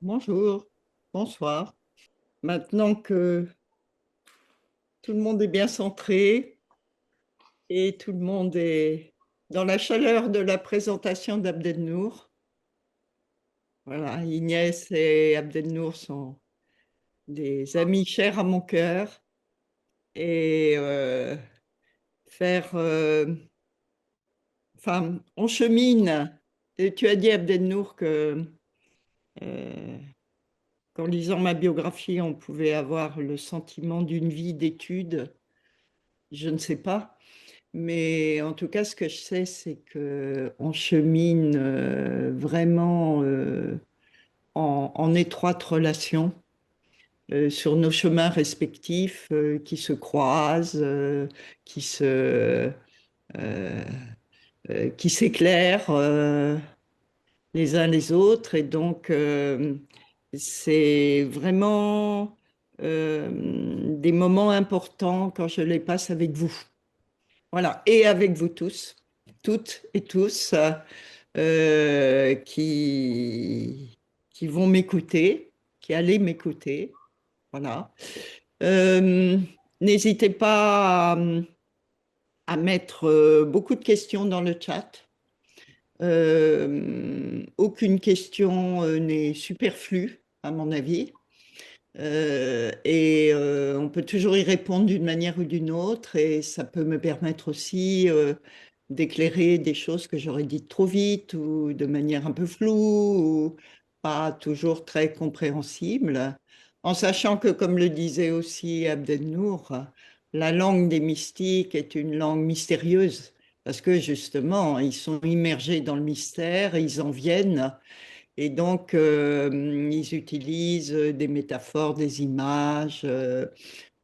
Bonjour, bonsoir. Maintenant que tout le monde est bien centré et tout le monde est dans la chaleur de la présentation d'Abdel-Nour, voilà, Inès et Abdel-Nour sont des amis chers à mon cœur et faire, enfin, on chemine. Et tu as dit, Abdel-Nour, que euh, qu'en lisant ma biographie, on pouvait avoir le sentiment d'une vie d'études. Je ne sais pas. Mais en tout cas, ce que je sais, c'est que on chemine vraiment en étroite relation sur nos chemins respectifs qui se croisent, qui se, euh, qui s'éclairent les uns les autres. Et donc, c'est vraiment des moments importants quand je les passe avec vous. Voilà, et avec vous tous, toutes et tous qui vont m'écouter, qui allez m'écouter. Voilà. Euh, N'hésitez pas à mettre beaucoup de questions dans le chat. Aucune question n'est superflue, à mon avis. On peut toujours y répondre d'une manière ou d'une autre, et ça peut me permettre aussi d'éclairer des choses que j'aurais dites trop vite ou de manière un peu floue ou pas toujours très compréhensible, en sachant que, comme le disait aussi Abdel-Nour, la langue des mystiques est une langue mystérieuse, parce que justement, ils sont immergés dans le mystère, ils en viennent et donc, ils utilisent des métaphores, des images,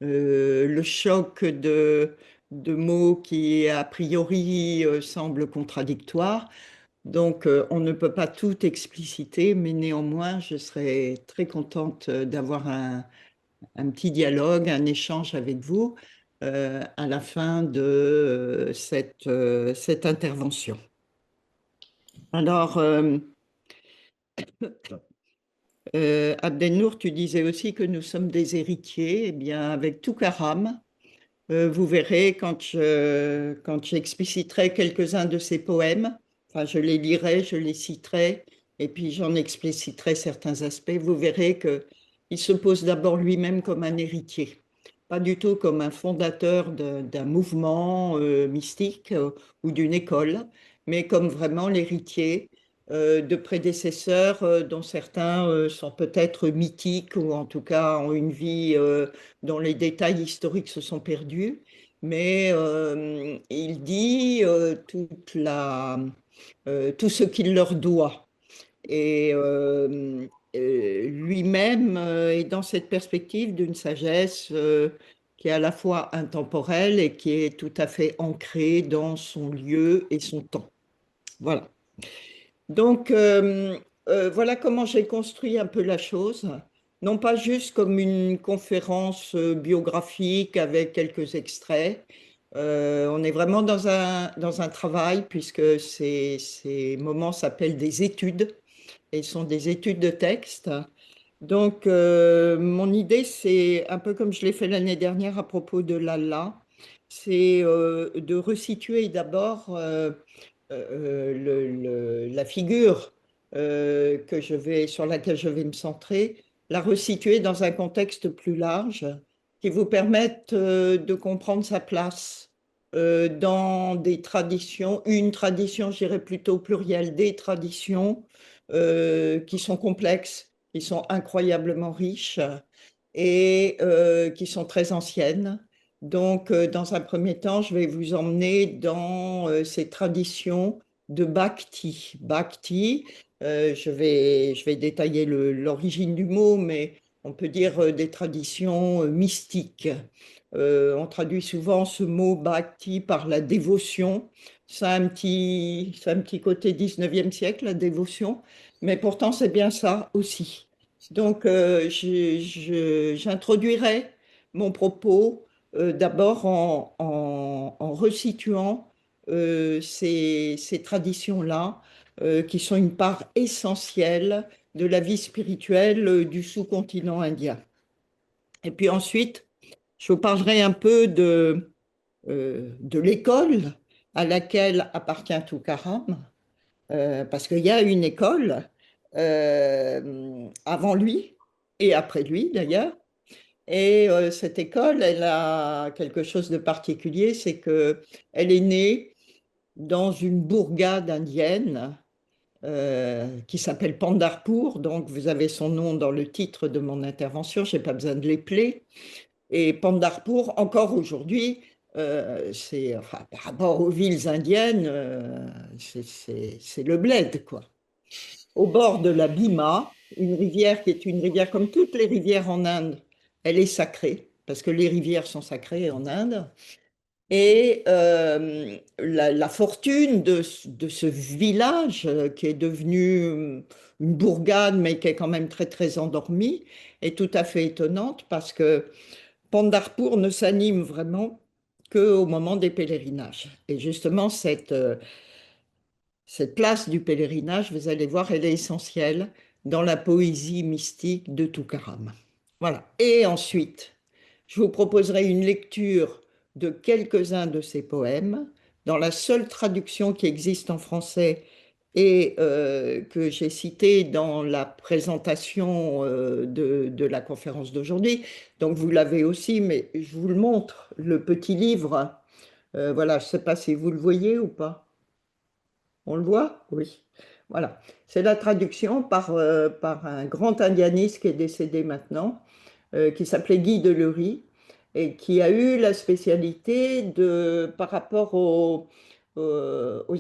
le choc de mots qui, a priori, semblent contradictoires. Donc, on ne peut pas tout expliciter, mais néanmoins, je serais très contente d'avoir un petit dialogue, un échange avec vous à la fin de cette intervention. Alors, Abdel-Nour, tu disais aussi que nous sommes des héritiers. Eh bien, avec tout Karam, vous verrez quand j'expliciterai quelques-uns de ses poèmes, enfin, je les lirai, je les citerai, et puis j'en expliciterai certains aspects. Vous verrez que il se pose d'abord lui-même comme un héritier, pas du tout comme un fondateur d'un mouvement mystique ou d'une école, mais comme vraiment l'héritier de prédécesseurs dont certains sont peut-être mythiques ou en tout cas ont une vie dont les détails historiques se sont perdus. Mais il dit tout ce qu'il leur doit. Et lui-même est dans cette perspective d'une sagesse qui est à la fois intemporelle et qui est tout à fait ancrée dans son lieu et son temps. Voilà. Donc, voilà comment j'ai construit un peu la chose. Non pas juste comme une conférence biographique avec quelques extraits. On est vraiment dans un travail puisque ces moments s'appellent des études et sont des études de texte. Donc, mon idée, c'est un peu comme je l'ai fait l'année dernière à propos de Lalla, c'est de resituer d'abord la figure sur laquelle je vais me centrer, la resituer dans un contexte plus large qui vous permette de comprendre sa place dans des traditions, une tradition, je dirais plutôt plurielle, des traditions qui sont complexes, qui sont incroyablement riches et qui sont très anciennes. Donc, dans un premier temps, je vais vous emmener dans ces traditions de Bhakti. Bhakti, je vais détailler l'origine du mot, mais on peut dire des traditions mystiques. On traduit souvent ce mot Bhakti par la dévotion. C'est un petit côté 19e siècle, la dévotion, mais pourtant c'est bien ça aussi. Donc, j'introduirai mon propos d'abord en resituant ces traditions-là qui sont une part essentielle de la vie spirituelle du sous-continent indien. Et puis ensuite, je vous parlerai un peu de l'école à laquelle appartient Toukaram, parce qu'il y a une école avant lui et après lui d'ailleurs. Et cette école, elle a quelque chose de particulier, c'est que elle est née dans une bourgade indienne qui s'appelle Pandharpur. Donc, vous avez son nom dans le titre de mon intervention, je n'ai pas besoin de l'épeler. Et Pandharpur, encore aujourd'hui, c'est, enfin, par rapport aux villes indiennes, c'est le bled, quoi. Au bord de la Bhima, une rivière qui est une rivière comme toutes les rivières en Inde, elle est sacrée, parce que les rivières sont sacrées en Inde. Et la fortune de ce village qui est devenu une bourgade, mais qui est quand même très très endormie, est tout à fait étonnante parce que Pandharpur ne s'anime vraiment qu'au moment des pèlerinages. Et justement, cette place du pèlerinage, vous allez voir, elle est essentielle dans la poésie mystique de Toukaram. Voilà. Et ensuite, je vous proposerai une lecture de quelques-uns de ses poèmes dans la seule traduction qui existe en français et que j'ai citée dans la présentation de la conférence d'aujourd'hui. Donc vous l'avez aussi, mais je vous le montre, le petit livre. Voilà, je ne sais pas si vous le voyez ou pas. On le voit? Oui. Voilà. C'est la traduction par un grand indianiste qui est décédé maintenant, qui s'appelait Guy Delury, et qui a eu la spécialité de, par rapport aux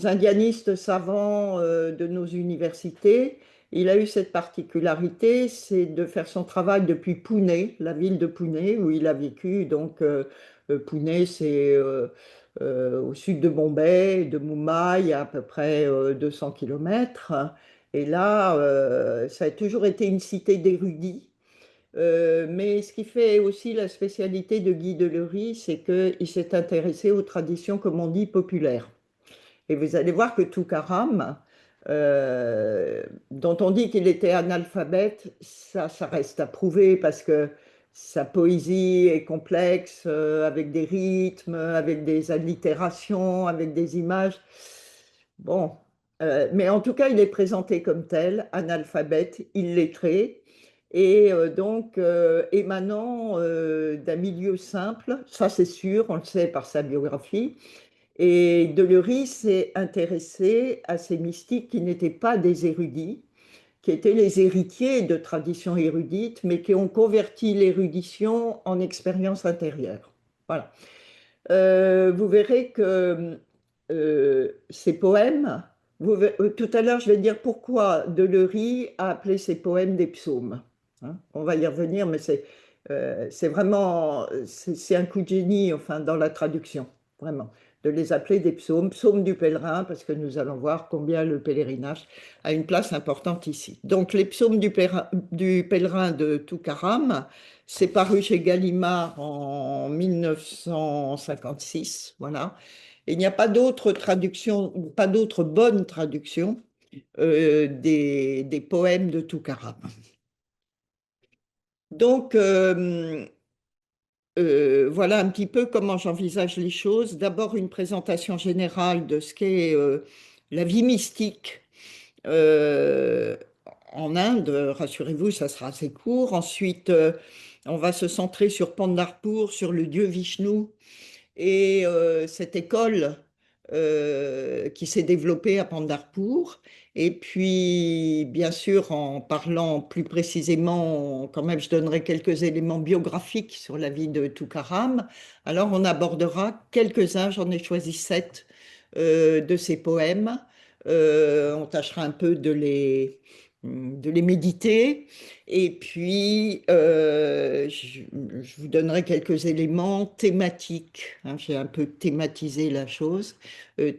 indianistes savants de nos universités, il a eu cette particularité, c'est de faire son travail depuis Pune, la ville de Pune, où il a vécu. Donc, Pune, c'est au sud de Bombay, de Mumbai, à peu près 200 kilomètres. Et là, ça a toujours été une cité d'érudits. Mais ce qui fait aussi la spécialité de Guy Delury, c'est qu'il s'est intéressé aux traditions, comme on dit, populaires. Et vous allez voir que Toukaram, dont on dit qu'il était analphabète, ça reste à prouver parce que sa poésie est complexe, avec des rythmes, avec des allitérations, avec des images. Bon, mais en tout cas, il est présenté comme tel, analphabète, illettré, et donc émanant d'un milieu simple, ça c'est sûr, on le sait par sa biographie. Et Delury s'est intéressé à ces mystiques qui n'étaient pas des érudits, qui étaient les héritiers de traditions érudites, mais qui ont converti l'érudition en expérience intérieure. Voilà. Vous verrez que ces poèmes, tout à l'heure je vais dire pourquoi Delury a appelé ces poèmes des psaumes. Hein. On va y revenir, mais c'est vraiment, c'est un coup de génie, enfin, dans la traduction, vraiment, de les appeler des psaumes, psaumes du pèlerin, parce que nous allons voir combien le pèlerinage a une place importante ici. Donc les psaumes du pèlerin de Toukaram, c'est paru chez Gallimard en 1956, voilà. Et il n'y a pas d'autre traduction, pas d'autre bonne traduction des poèmes de Toukaram. Donc, voilà un petit peu comment j'envisage les choses. D'abord, une présentation générale de ce qu'est la vie mystique euh, en Inde. Rassurez-vous, ça sera assez court. Ensuite, on va se centrer sur Pandharpur, sur le dieu Vishnu et cette école qui s'est développée à Pandharpur. Et puis, bien sûr, en parlant plus précisément, quand même, je donnerai quelques éléments biographiques sur la vie de Toukaram. Alors, on abordera quelques-uns, j'en ai choisi 7 de ses poèmes. On tâchera un peu de les méditer. Et puis, je vous donnerai quelques éléments thématiques. Hein, j'ai un peu thématisé la chose,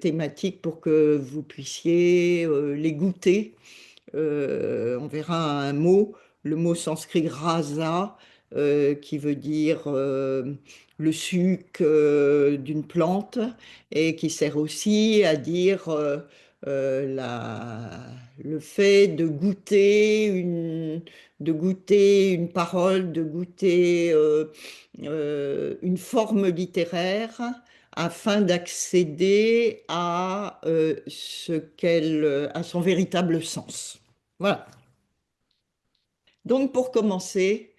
thématiques pour que vous puissiez les goûter. On verra un mot, le mot sanskrit rasa, qui veut dire le suc d'une plante et qui sert aussi à dire le fait de goûter une parole, de goûter une forme littéraire afin d'accéder à à son véritable sens. Voilà. Donc, pour commencer,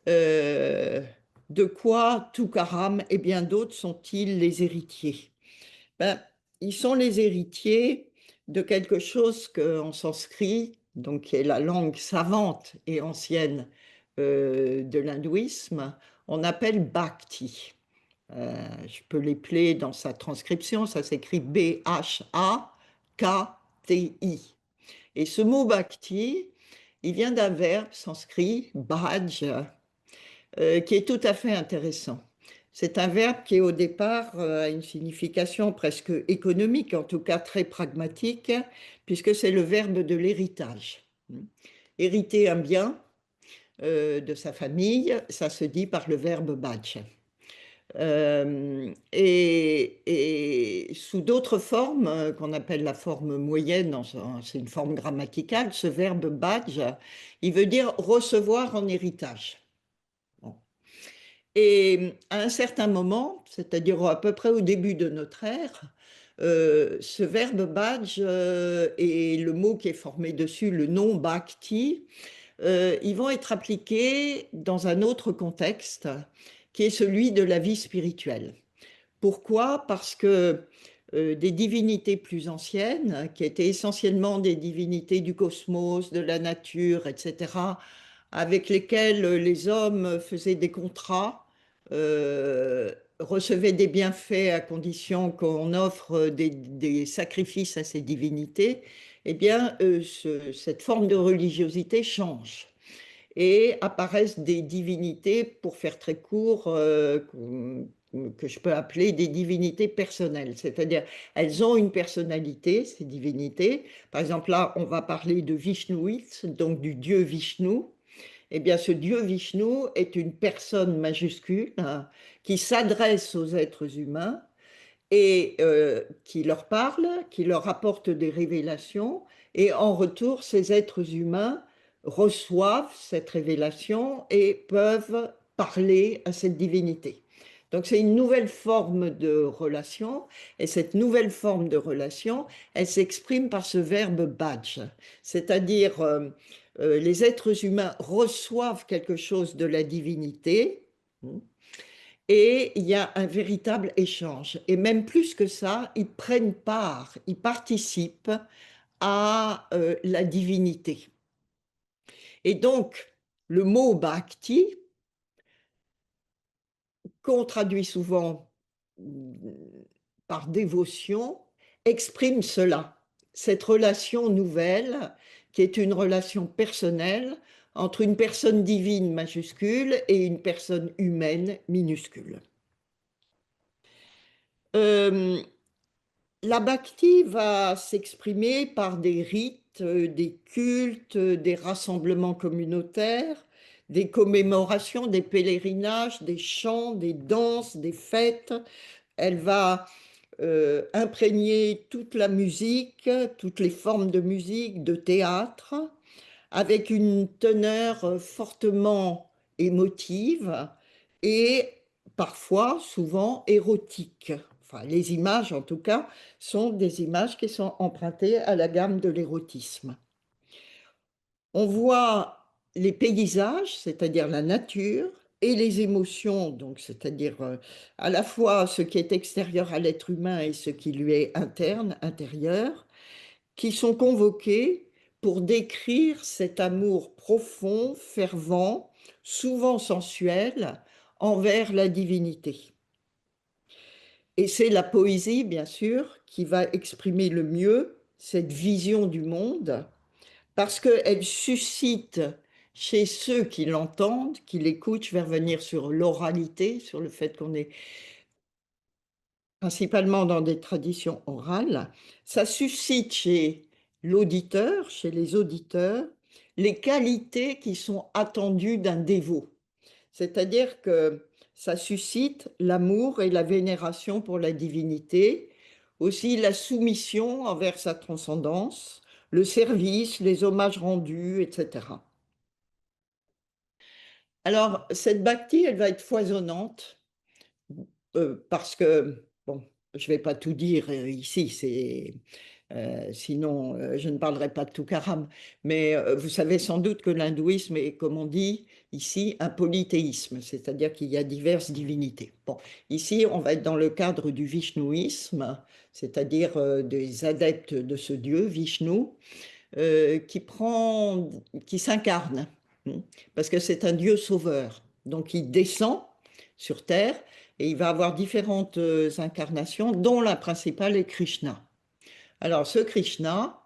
euh, de quoi Toukaram et bien d'autres sont-ils les héritiers? Ben, ils sont les héritiers de quelque chose qu'en sanskrit, donc qui est la langue savante et ancienne de l'hindouisme, on appelle bhakti. Je peux l'épeler dans sa transcription, ça s'écrit B-H-A-K-T-I. Et ce mot bhakti, il vient d'un verbe sanskrit, bhaj, qui est tout à fait intéressant. C'est un verbe qui, au départ, a une signification presque économique, en tout cas très pragmatique, puisque c'est le verbe de l'héritage. Hériter un bien de sa famille, ça se dit par le verbe bhaj. Et sous d'autres formes, qu'on appelle la forme moyenne, c'est une forme grammaticale, ce verbe bhaj, il veut dire recevoir en héritage. Bon. Et à un certain moment, c'est-à-dire à peu près au début de notre ère, ce verbe bhaj et le mot qui est formé dessus, le nom bhakti, ils vont être appliqués dans un autre contexte qui est celui de la vie spirituelle. Pourquoi? Parce que des divinités plus anciennes, qui étaient essentiellement des divinités du cosmos, de la nature, etc., avec lesquelles les hommes faisaient des contrats, recevaient des bienfaits à condition qu'on offre des sacrifices à ces divinités, eh bien, cette forme de religiosité change et apparaissent des divinités, pour faire très court, que je peux appeler des divinités personnelles. C'est-à-dire, elles ont une personnalité, ces divinités. Par exemple, là, on va parler de Vishnuit, donc du dieu Vishnu. Eh bien, ce dieu Vishnu est une personne majuscule, hein, qui s'adresse aux êtres humains et qui leur parle, qui leur apporte des révélations, et en retour, ces êtres humains reçoivent cette révélation et peuvent parler à cette divinité. Donc c'est une nouvelle forme de relation, et cette nouvelle forme de relation, elle s'exprime par ce verbe bhaj, c'est-à-dire les êtres humains reçoivent quelque chose de la divinité, et il y a un véritable échange. Et même plus que ça, ils prennent part, ils participent à la divinité. Et donc, le mot bhakti, qu'on traduit souvent par dévotion, exprime cela, cette relation nouvelle, qui est une relation personnelle entre une personne divine majuscule et une personne humaine minuscule. La bhakti va s'exprimer par des rites, des cultes, des rassemblements communautaires, des commémorations, des pèlerinages, des chants, des danses, des fêtes. Elle va imprégner toute la musique, toutes les formes de musique, de théâtre, avec une teneur fortement émotive et parfois, souvent, érotique. Enfin, les images, en tout cas, sont des images qui sont empruntées à la gamme de l'érotisme. On voit les paysages, c'est-à-dire la nature, et les émotions, donc c'est-à-dire à la fois ce qui est extérieur à l'être humain et ce qui lui est interne, intérieur, qui sont convoqués pour décrire cet amour profond, fervent, souvent sensuel, envers la divinité. Et c'est la poésie, bien sûr, qui va exprimer le mieux cette vision du monde, parce qu'elle suscite chez ceux qui l'entendent, qui l'écoutent, je vais revenir sur l'oralité, sur le fait qu'on est principalement dans des traditions orales, ça suscite chez l'auditeur, chez les auditeurs, les qualités qui sont attendues d'un dévot. C'est-à-dire que ça suscite l'amour et la vénération pour la divinité, aussi la soumission envers sa transcendance, le service, les hommages rendus, etc. Alors, cette bhakti, elle va être foisonnante parce que, bon, je ne vais pas tout dire ici, sinon je ne parlerai pas de Tukaram, mais vous savez sans doute que l'hindouisme est, comme on dit ici, un polythéisme, c'est-à-dire qu'il y a diverses divinités. Bon, ici, on va être dans le cadre du vishnouisme, c'est-à-dire des adeptes de ce dieu, Vishnu, qui s'incarne, hein, parce que c'est un Dieu sauveur. Donc il descend sur terre et il va avoir différentes incarnations, dont la principale est Krishna. Alors ce Krishna,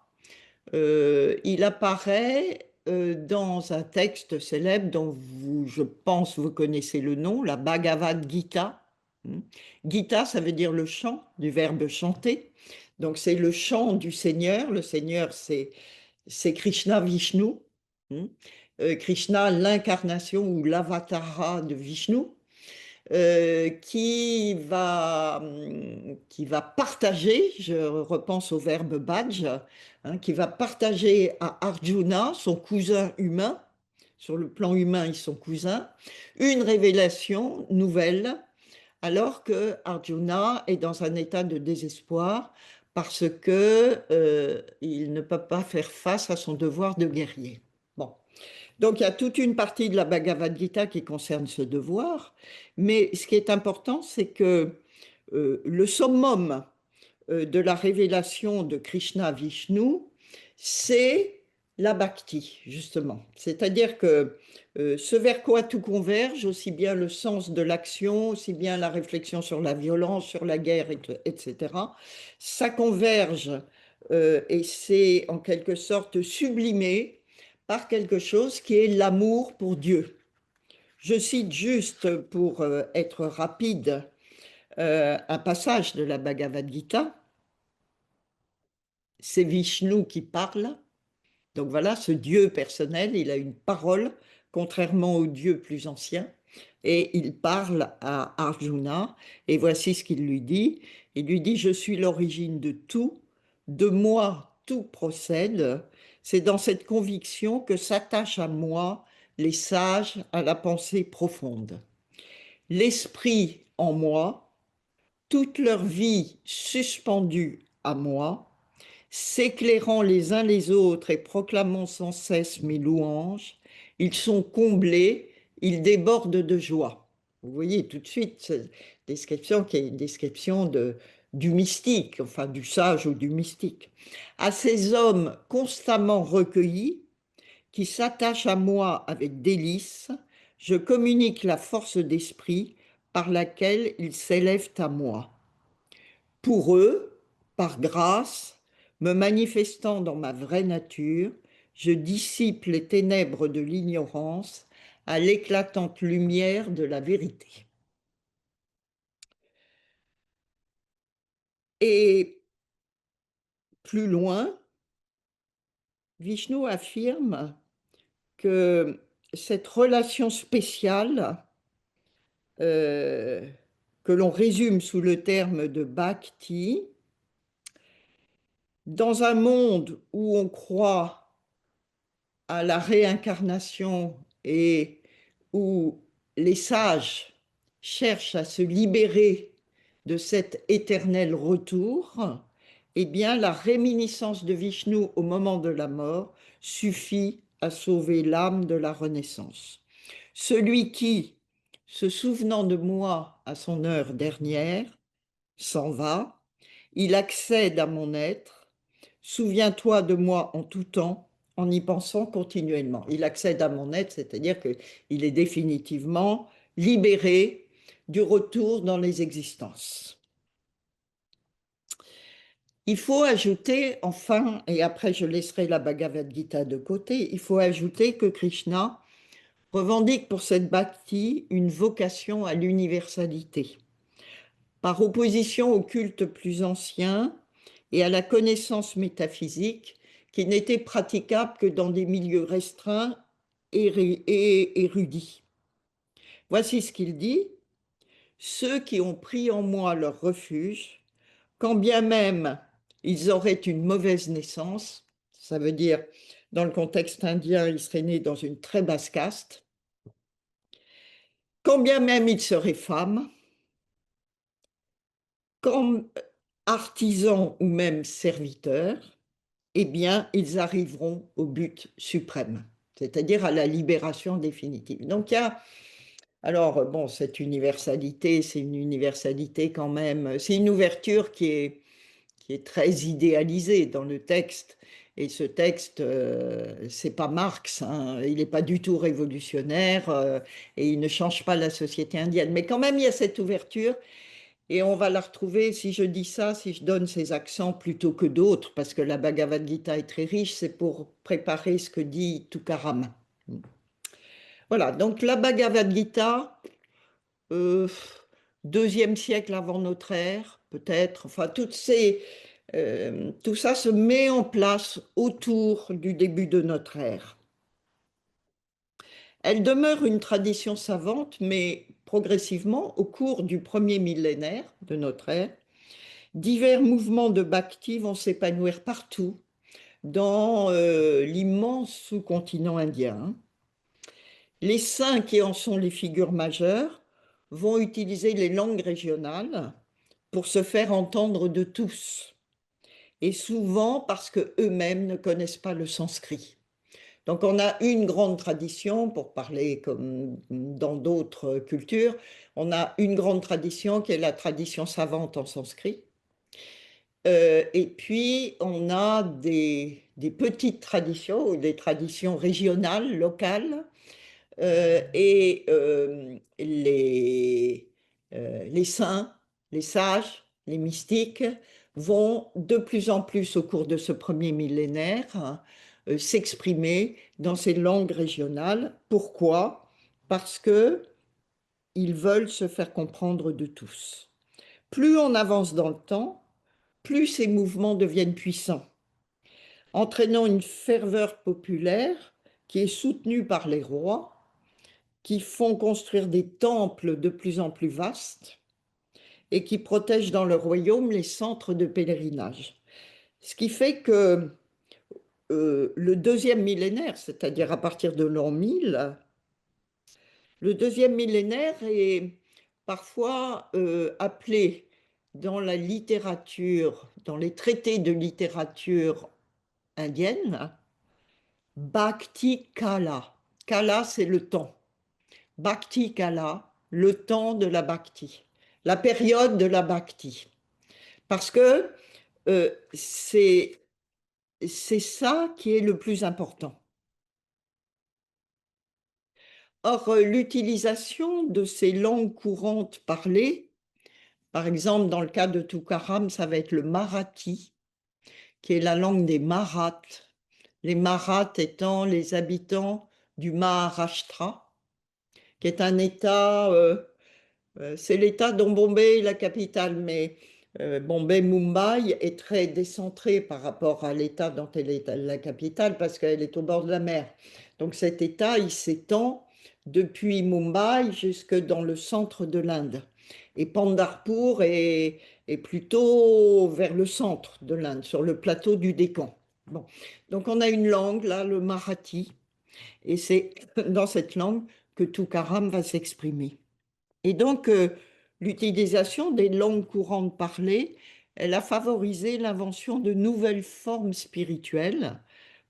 il apparaît dans un texte célèbre dont vous, je pense, vous connaissez le nom, la Bhagavad Gita. Hein. Gita, ça veut dire le chant, du verbe chanter. Donc c'est le chant du Seigneur. Le Seigneur, c'est Krishna Vishnu. Hein. Krishna, l'incarnation ou l'avatara de Vishnu, qui va partager, je repense au verbe bhaj, hein, qui va partager à Arjuna, son cousin humain, sur le plan humain, ils sont cousins, une révélation nouvelle, alors que Arjuna est dans un état de désespoir parce que il ne peut pas faire face à son devoir de guerrier. Bon. Donc il y a toute une partie de la Bhagavad Gita qui concerne ce devoir, mais ce qui est important, c'est que le summum de la révélation de Krishna Vishnu, c'est la bhakti, justement. C'est-à-dire que ce vers quoi tout converge, aussi bien le sens de l'action, aussi bien la réflexion sur la violence, sur la guerre, etc., ça converge et c'est en quelque sorte sublimé par quelque chose qui est l'amour pour Dieu. Je cite juste, pour être rapide, un passage de la Bhagavad Gita. C'est Vishnu qui parle. Donc voilà, ce Dieu personnel, il a une parole, contrairement aux dieux plus anciens. Et il parle à Arjuna, et voici ce qu'il lui dit. Il lui dit, je suis l'origine de tout, de moi tout procède. C'est dans cette conviction que s'attachent à moi les sages à la pensée profonde. L'esprit en moi, toute leur vie suspendue à moi, s'éclairant les uns les autres et proclamant sans cesse mes louanges, ils sont comblés, ils débordent de joie. Vous voyez tout de suite cette description qui est une description du mystique, enfin du sage ou du mystique. À ces hommes constamment recueillis, qui s'attachent à moi avec délice, je communique la force d'esprit par laquelle ils s'élèvent à moi. Pour eux, par grâce, me manifestant dans ma vraie nature, je dissipe les ténèbres de l'ignorance à l'éclatante lumière de la vérité. Et plus loin, Vishnu affirme que cette relation spéciale, euh, que l'on résume sous le terme de bhakti, dans un monde où on croit à la réincarnation et où les sages cherchent à se libérer de cet éternel retour, eh bien la réminiscence de Vishnu au moment de la mort suffit à sauver l'âme de la renaissance. Celui qui, se souvenant de moi à son heure dernière, s'en va, il accède à mon être. Souviens-toi de moi en tout temps, en y pensant continuellement. Il accède à mon être, c'est-à-dire qu'il est définitivement libéré du retour dans les existences. Il faut ajouter, enfin, et après je laisserai la Bhagavad Gita de côté, il faut ajouter que Krishna revendique pour cette bhakti une vocation à l'universalité. Par opposition au culte plus ancien et à la connaissance métaphysique qui n'était praticable que dans des milieux restreints et érudits. Voici ce qu'il dit. Ceux qui ont pris en moi leur refuge quand bien même ils auraient une mauvaise naissance, ça veut dire, dans le contexte indien, ils seraient nés dans une très basse caste, quand bien même ils seraient femmes, quand artisans ou même serviteurs, eh bien, ils arriveront au but suprême, c'est-à-dire à la libération définitive. Donc, il y a, alors, bon, cette universalité, c'est une universalité quand même, c'est une ouverture qui est très idéalisée dans le texte. Et ce texte, c'est pas Marx, hein, il n'est pas du tout révolutionnaire et il ne change pas la société indienne. Mais quand même, il y a cette ouverture et on va la retrouver, si je dis ça, si je donne ces accents plutôt que d'autres, parce que la Bhagavad Gita est très riche, c'est pour préparer ce que dit Tukaram. Voilà, donc la Bhagavad Gita, euh, deuxième siècle avant notre ère, peut-être, enfin, tout ça se met en place autour du début de notre ère. Elle demeure une tradition savante, mais progressivement, au cours du premier millénaire de notre ère, divers mouvements de bhakti vont s'épanouir partout dans l'immense sous-continent indien. Les saints qui en sont les figures majeures vont utiliser les langues régionales pour se faire entendre de tous, et souvent parce qu'eux-mêmes ne connaissent pas le sanskrit. Donc on a une grande tradition, pour parler comme dans d'autres cultures, on a une grande tradition qui est la tradition savante en sanskrit. Et puis on a des petites traditions ou des traditions régionales, locales, et les saints, les sages, les mystiques vont de plus en plus au cours de ce premier millénaire s'exprimer dans ces langues régionales. Pourquoi? Parce que ils veulent se faire comprendre de tous. Plus on avance dans le temps, plus ces mouvements deviennent puissants, entraînant une ferveur populaire qui est soutenue par les rois, qui font construire des temples de plus en plus vastes et qui protègent dans le royaume les centres de pèlerinage. Ce qui fait que le deuxième millénaire, c'est-à-dire à partir de l'an 1000, le deuxième millénaire est parfois appelé dans la littérature, dans les traités de littérature indienne, Bhakti Kala. Kala, c'est le temps. Bhakti Kala, le temps de la Bhakti, la période de la Bhakti. Parce que c'est ça qui est le plus important. Or, l'utilisation de ces langues courantes parlées, par exemple dans le cas de Tukaram, ça va être le marathi, qui est la langue des Maraths. Les Maraths étant les habitants du Maharashtra, qui est un État c'est l'État dont Bombay est la capitale, mais Bombay, Mumbai est très décentré par rapport à l'État dont elle est la capitale parce qu'elle est au bord de la mer. Donc cet État, il s'étend depuis Mumbai jusque dans le centre de l'Inde. Et Pandharpur est plutôt vers le centre de l'Inde, sur le plateau du Décan. Bon. Donc on a une langue, là, le marathi, et c'est dans cette langue que Tukaram va s'exprimer. Et donc, l'utilisation des langues courantes parlées, elle a favorisé l'invention de nouvelles formes spirituelles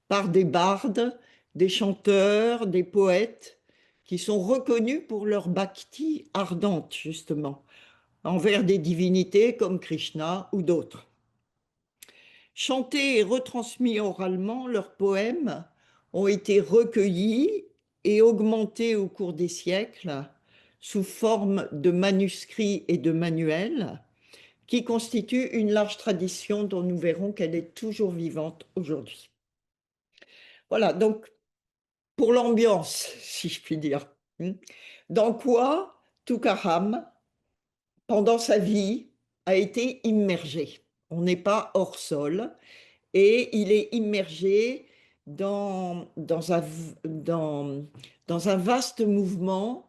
par des bardes, des chanteurs, des poètes, qui sont reconnus pour leur bhakti ardente, justement, envers des divinités comme Krishna ou d'autres. Chantés et retransmis oralement, leurs poèmes ont été recueillis et augmentés au cours des siècles sous forme de manuscrits et de manuels qui constituent une large tradition dont nous verrons qu'elle est toujours vivante aujourd'hui. Voilà, donc pour l'ambiance, si je puis dire. Dans quoi Tukaram, pendant sa vie, a été immergé. On n'est pas hors sol, et il est immergé dans un vaste mouvement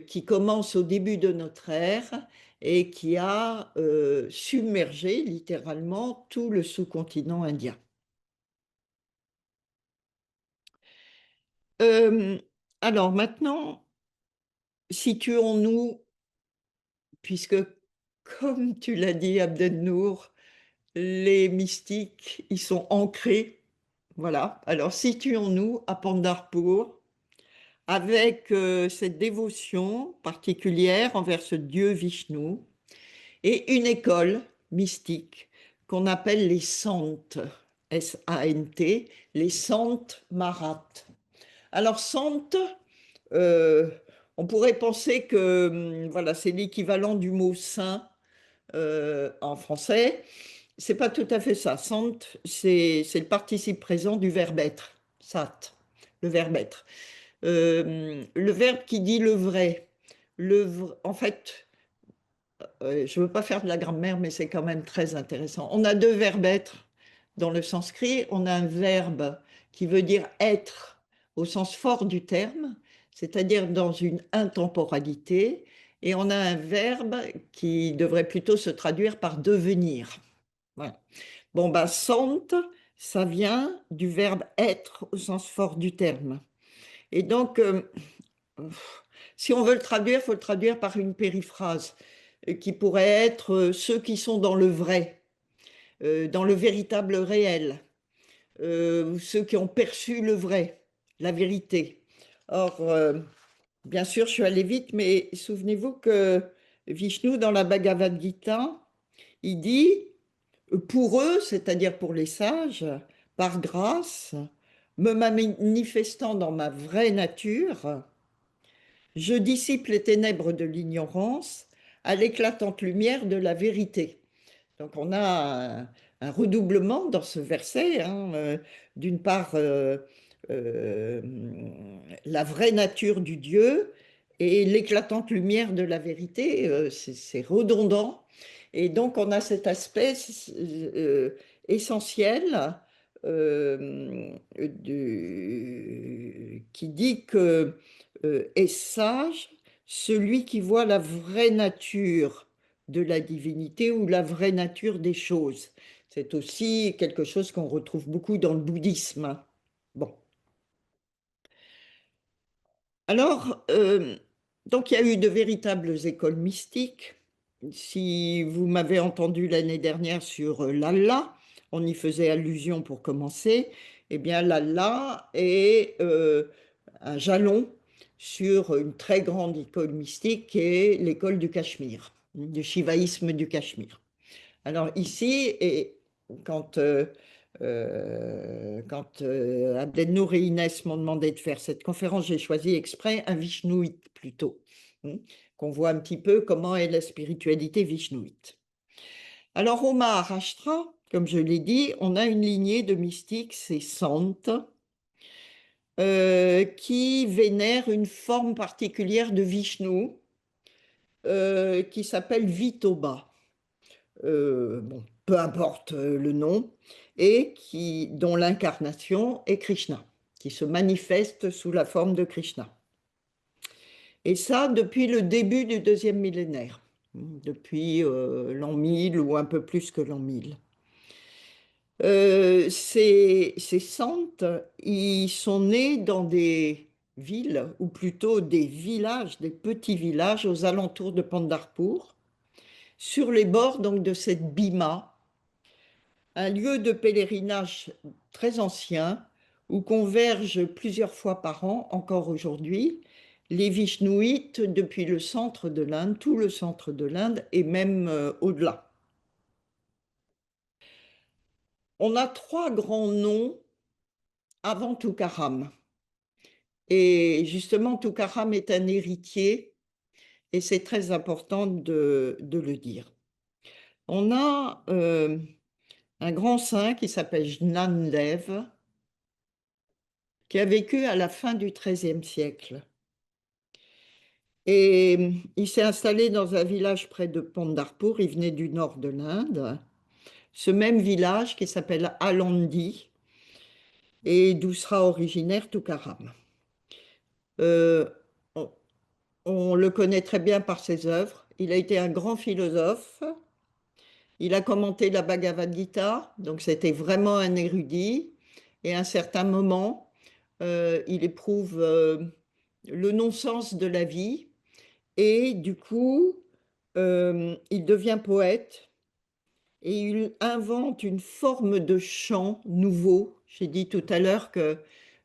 qui commence au début de notre ère et qui a submergé littéralement tout le sous-continent indien. Euh, alors maintenant, situons-nous, puisque comme tu l'as dit, Abdel Nour, les mystiques, ils sont ancrés. Voilà. Alors situons-nous à Pandharpur avec cette dévotion particulière envers ce dieu Vishnu et une école mystique qu'on appelle les Santes, S-A-N-T, les Santes Marathes. Alors, Sante, euh, on pourrait penser que voilà, c'est l'équivalent du mot saint en français. C'est pas tout à fait ça. Sante, c'est le participe présent du verbe être, sat, le verbe être. Le verbe qui dit le vrai. En fait, je ne veux pas faire de la grammaire, mais c'est quand même très intéressant. On a deux verbes être dans le sanskrit. On a un verbe qui veut dire être au sens fort du terme, c'est-à-dire dans une intemporalité. Et on a un verbe qui devrait plutôt se traduire par devenir. Voilà. Bon, bah, sant, ça vient du verbe être au sens fort du terme. Et donc, si on veut le traduire, il faut le traduire par une périphrase qui pourrait être ceux qui sont dans le vrai, dans le véritable réel, ou ceux qui ont perçu le vrai, la vérité. Or, bien sûr, je suis allée vite, mais souvenez-vous que Vishnu, dans la Bhagavad Gita, il dit, pour eux, c'est-à-dire pour les sages, par grâce, me manifestant dans ma vraie nature, je dissipe les ténèbres de l'ignorance à l'éclatante lumière de la vérité. Donc on a un redoublement dans ce verset, hein, d'une part euh, la vraie nature du Dieu et l'éclatante lumière de la vérité, c'est redondant. Et donc on a cet aspect essentiel qui dit que est sage celui qui voit la vraie nature de la divinité ou la vraie nature des choses. C'est aussi quelque chose qu'on retrouve beaucoup dans le bouddhisme. Bon. Alors, donc il y a eu de véritables écoles mystiques. Si vous m'avez entendu l'année dernière sur l'Allah, on y faisait allusion pour commencer, eh bien l'Allah est un jalon sur une très grande école mystique qui est l'école du Cachemire, du shivaïsme du Cachemire. Alors ici, et quand Abdelnour et Inès m'ont demandé de faire cette conférence, j'ai choisi exprès un vishnouite plutôt, hein, qu'on voit un petit peu comment est la spiritualité vishnouite. Alors au Maharashtra, comme je l'ai dit, on a une lignée de mystiques, c'est Santes, qui vénèrent une forme particulière de Vishnu qui s'appelle Vitoba. Bon, peu importe le nom, et dont l'incarnation est Krishna, qui se manifeste sous la forme de Krishna. Et ça depuis le début du deuxième millénaire, depuis l'an 1000 ou un peu plus que l'an 1000. Ces saintes, ils sont nés dans des villes, ou plutôt des villages, des petits villages aux alentours de Pandharpur, sur les bords donc de cette Bhima, un lieu de pèlerinage très ancien où convergent plusieurs fois par an, encore aujourd'hui, les Vishnouites depuis le centre de l'Inde, tout le centre de l'Inde et même au-delà. On a trois grands noms avant Toukaram. Et justement, Toukaram est un héritier et c'est très important de le dire. On a un grand saint qui s'appelle Jnandev, qui a vécu à la fin du XIIIe siècle. Et il s'est installé dans un village près de Pandharpur, il venait du nord de l'Inde. Ce même village qui s'appelle Alandi et d'où sera originaire Toukaram. Euh, on, on le connaît très bien par ses œuvres. il a été un grand philosophe. Il a commenté la Bhagavad Gita, donc c'était vraiment un érudit. Et à un certain moment, il éprouve le non-sens de la vie. Et du coup, il devient poète et il invente une forme de chant nouveau. J'ai dit tout à l'heure que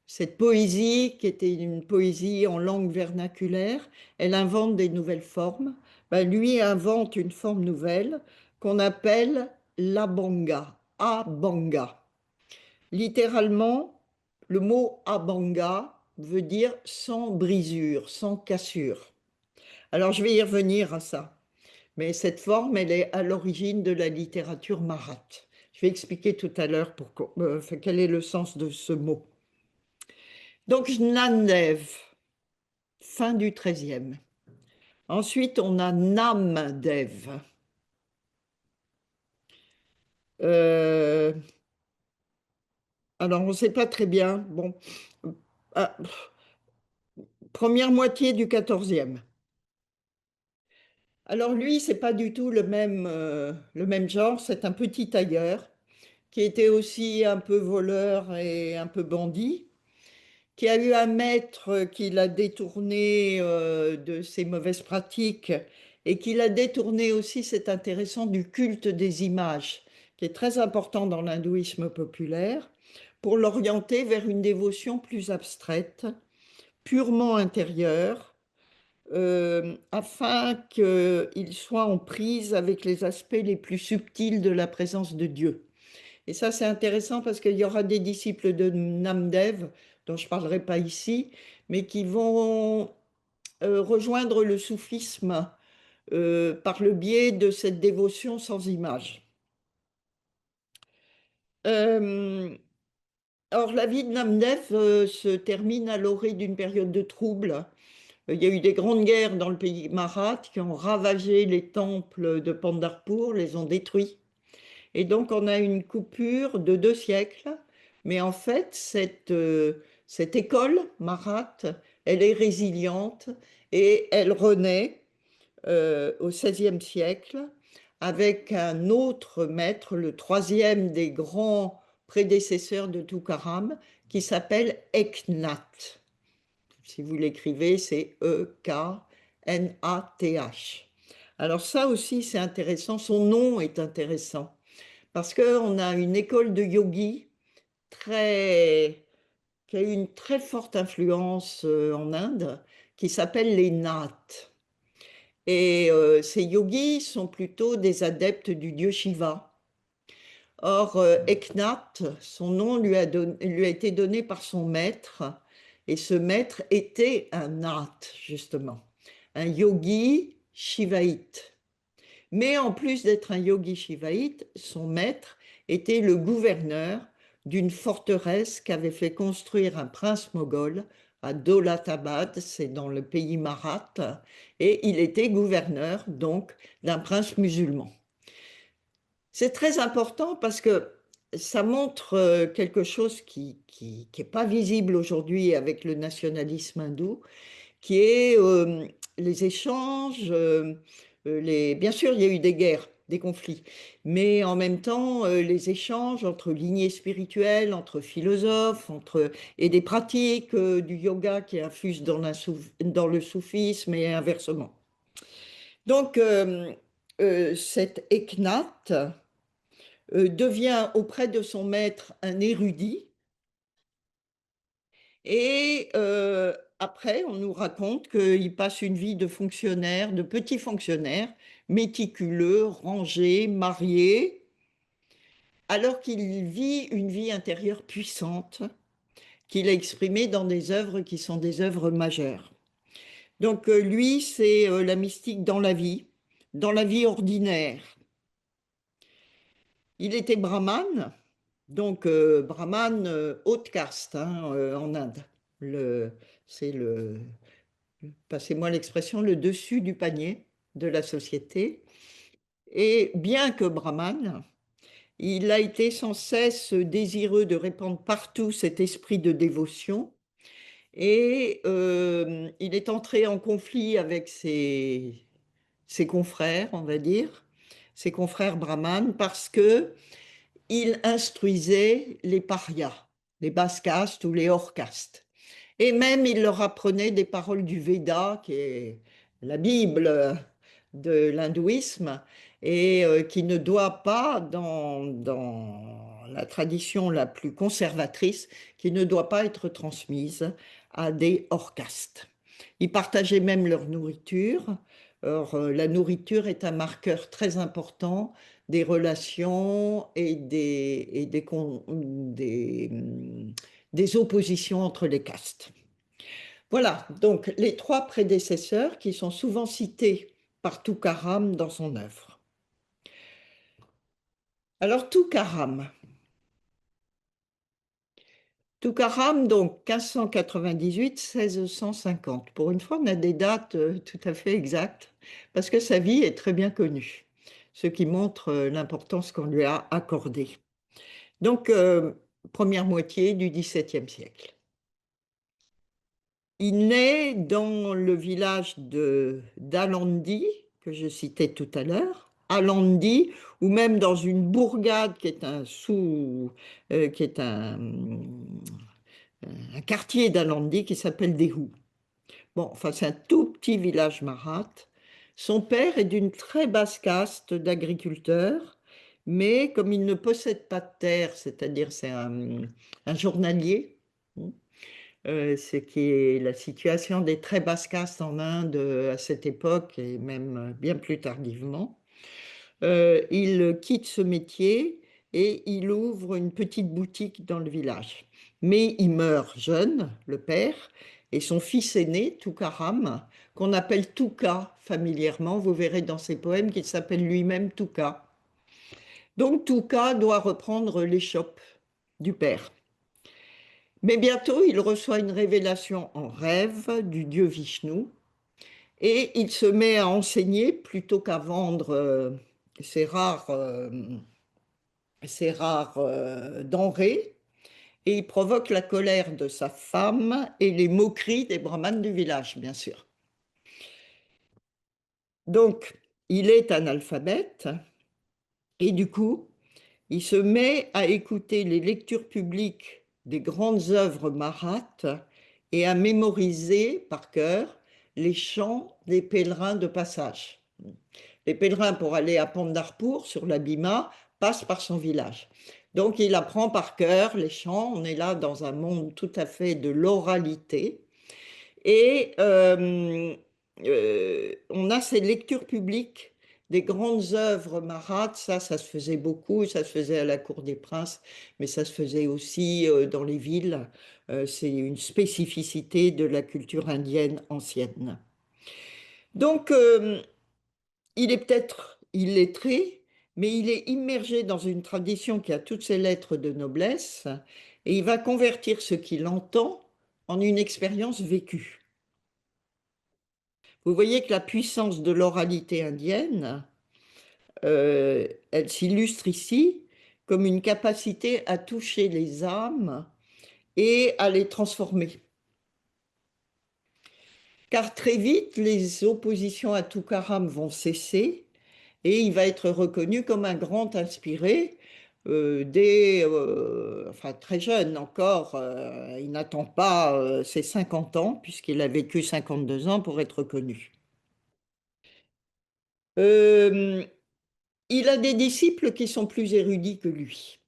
cette poésie, qui était une poésie en langue vernaculaire, elle invente des nouvelles formes. Ben, lui invente une forme nouvelle qu'on appelle l'abanga, abanga. Littéralement, le mot abanga veut dire sans brisure, sans cassure. Alors je vais y revenir à ça. Mais cette forme, elle est à l'origine de la littérature marathe. Je vais expliquer tout à l'heure quel est le sens de ce mot. Donc, Jnandev, fin du XIIIe. Ensuite, on a Namdev. Euh, alors, on ne sait pas très bien. Bon, ah, première moitié du XIVe. Alors, lui, c'est pas du tout le même genre. C'est un petit tailleur qui était aussi un peu voleur et un peu bandit, qui a eu un maître qui l'a détourné de ses mauvaises pratiques et qui l'a détourné aussi, c'est intéressant, du culte des images, qui est très important dans l'hindouisme populaire, pour l'orienter vers une dévotion plus abstraite, purement intérieure, afin qu'il soit en prise avec les aspects les plus subtils de la présence de Dieu. Et ça, c'est intéressant parce qu'il y aura des disciples de Namdev, dont je ne parlerai pas ici, mais qui vont rejoindre le soufisme par le biais de cette dévotion sans image. Euh, Or, la vie de Namdev se termine à l'orée d'une période de trouble. Il y a eu des grandes guerres dans le pays marathe qui ont ravagé les temples de Pandharpur, les ont détruits. Et donc, on a une coupure de 2 siècles. Mais en fait, cette école marathe, elle est résiliente et elle renaît au XVIe siècle avec un autre maître, le troisième des grands prédécesseurs de Toukaram, qui s'appelle Eknath. Si vous l'écrivez, c'est Eknath. Alors ça aussi, c'est intéressant. Son nom est intéressant parce qu'on a une école de yogi très, qui a eu une très forte influence en Inde, qui s'appelle les Naths. Et ces yogis sont plutôt des adeptes du dieu Shiva. Or, Eknath, son nom lui a été donné par son maître, et ce maître était un Nath, justement, un yogi shivaïte. Mais en plus d'être un yogi shivaïte, son maître était le gouverneur d'une forteresse qu'avait fait construire un prince moghol à Dolatabad, c'est dans le pays marathe, et il était gouverneur donc d'un prince musulman. C'est très important parce que ça montre quelque chose qui est pas visible aujourd'hui avec le nationalisme hindou, qui est les échanges, bien sûr, il y a eu des guerres, des conflits, mais en même temps, les échanges entre lignées spirituelles, entre philosophes, et des pratiques du yoga qui infusent dans le soufisme et inversement. Donc, cet Eknath devient auprès de son maître un érudit et après, on nous raconte qu'il passe une vie de fonctionnaire, de petit fonctionnaire, méticuleux, rangé, marié, alors qu'il vit une vie intérieure puissante qu'il a exprimée dans des œuvres qui sont des œuvres majeures. Donc lui, c'est la mystique dans la vie ordinaire. Il était brahmane, donc brahmane haute caste hein, en Inde. Le, c'est passez-moi l'expression, le dessus du panier de la société. Et bien que brahmane, il a été sans cesse désireux de répandre partout cet esprit de dévotion. Et il est entré en conflit avec ses confrères, on va dire, ses confrères brahmanes, parce que il instruisait les parias, les basses castes ou les hors castes. Et même, il leur apprenait des paroles du Veda, qui est la Bible de l'hindouisme, et qui ne doit pas, dans la tradition la plus conservatrice, qui ne doit pas être transmise à des hors castes. Ils partageaient même leur nourriture. Or, la nourriture est un marqueur très important des relations et des oppositions entre les castes. Voilà, donc les trois prédécesseurs qui sont souvent cités par Toukaram dans son œuvre. Alors Toukaram, donc 1598-1650. Pour une fois, on a des dates tout à fait exactes parce que sa vie est très bien connue, ce qui montre l'importance qu'on lui a accordée. Donc, première moitié du XVIIe siècle. Il naît dans le village de d'Alandi, que je citais tout à l'heure, Alandi, ou même dans une bourgade qui est qui est un quartier d'Alandi qui s'appelle Dehu. Bon, enfin, c'est un tout petit village marathe. Son père est d'une très basse caste d'agriculteurs, mais comme il ne possède pas de terre, c'est-à-dire c'est un journalier, ce qui est la situation des très basses castes en Inde à cette époque et même bien plus tardivement. Il quitte ce métier et il ouvre une petite boutique dans le village. Mais il meurt jeune, le père, et son fils aîné, Toukaram, qu'on appelle Touka familièrement, vous verrez dans ses poèmes qu'il s'appelle lui-même Touka. Donc Touka doit reprendre l'échoppe du père. Mais bientôt, il reçoit une révélation en rêve du dieu Vishnu et il se met à enseigner plutôt qu'à vendre ses rares, euh, ses rares denrées et il provoque la colère de sa femme et les moqueries des brahmanes du village, bien sûr. Donc, il est analphabète et du coup, il se met à écouter les lectures publiques des grandes œuvres marathes et à mémoriser par cœur les chants des pèlerins de passage. Les pèlerins pour aller à Pandharpur sur la Bhima passent par son village. Donc il apprend par cœur les chants. On est là dans un monde tout à fait de l'oralité. Et on a ces lectures publiques des grandes œuvres marathes, ça se faisait beaucoup, ça se faisait à la cour des princes, mais ça se faisait aussi dans les villes. C'est une spécificité de la culture indienne ancienne. Donc, il est peut-être illettré, mais il est immergé dans une tradition qui a toutes ses lettres de noblesse, et il va convertir ce qu'il entend en une expérience vécue. Vous voyez que la puissance de l'oralité indienne, elle s'illustre ici comme une capacité à toucher les âmes et à les transformer. Car très vite, les oppositions à Toukaram vont cesser et il va être reconnu comme un grand inspiré enfin très jeune encore. Il n'attend pas ses 50 ans, puisqu'il a vécu 52 ans pour être reconnu. Euh, Il a des disciples qui sont plus érudits que lui.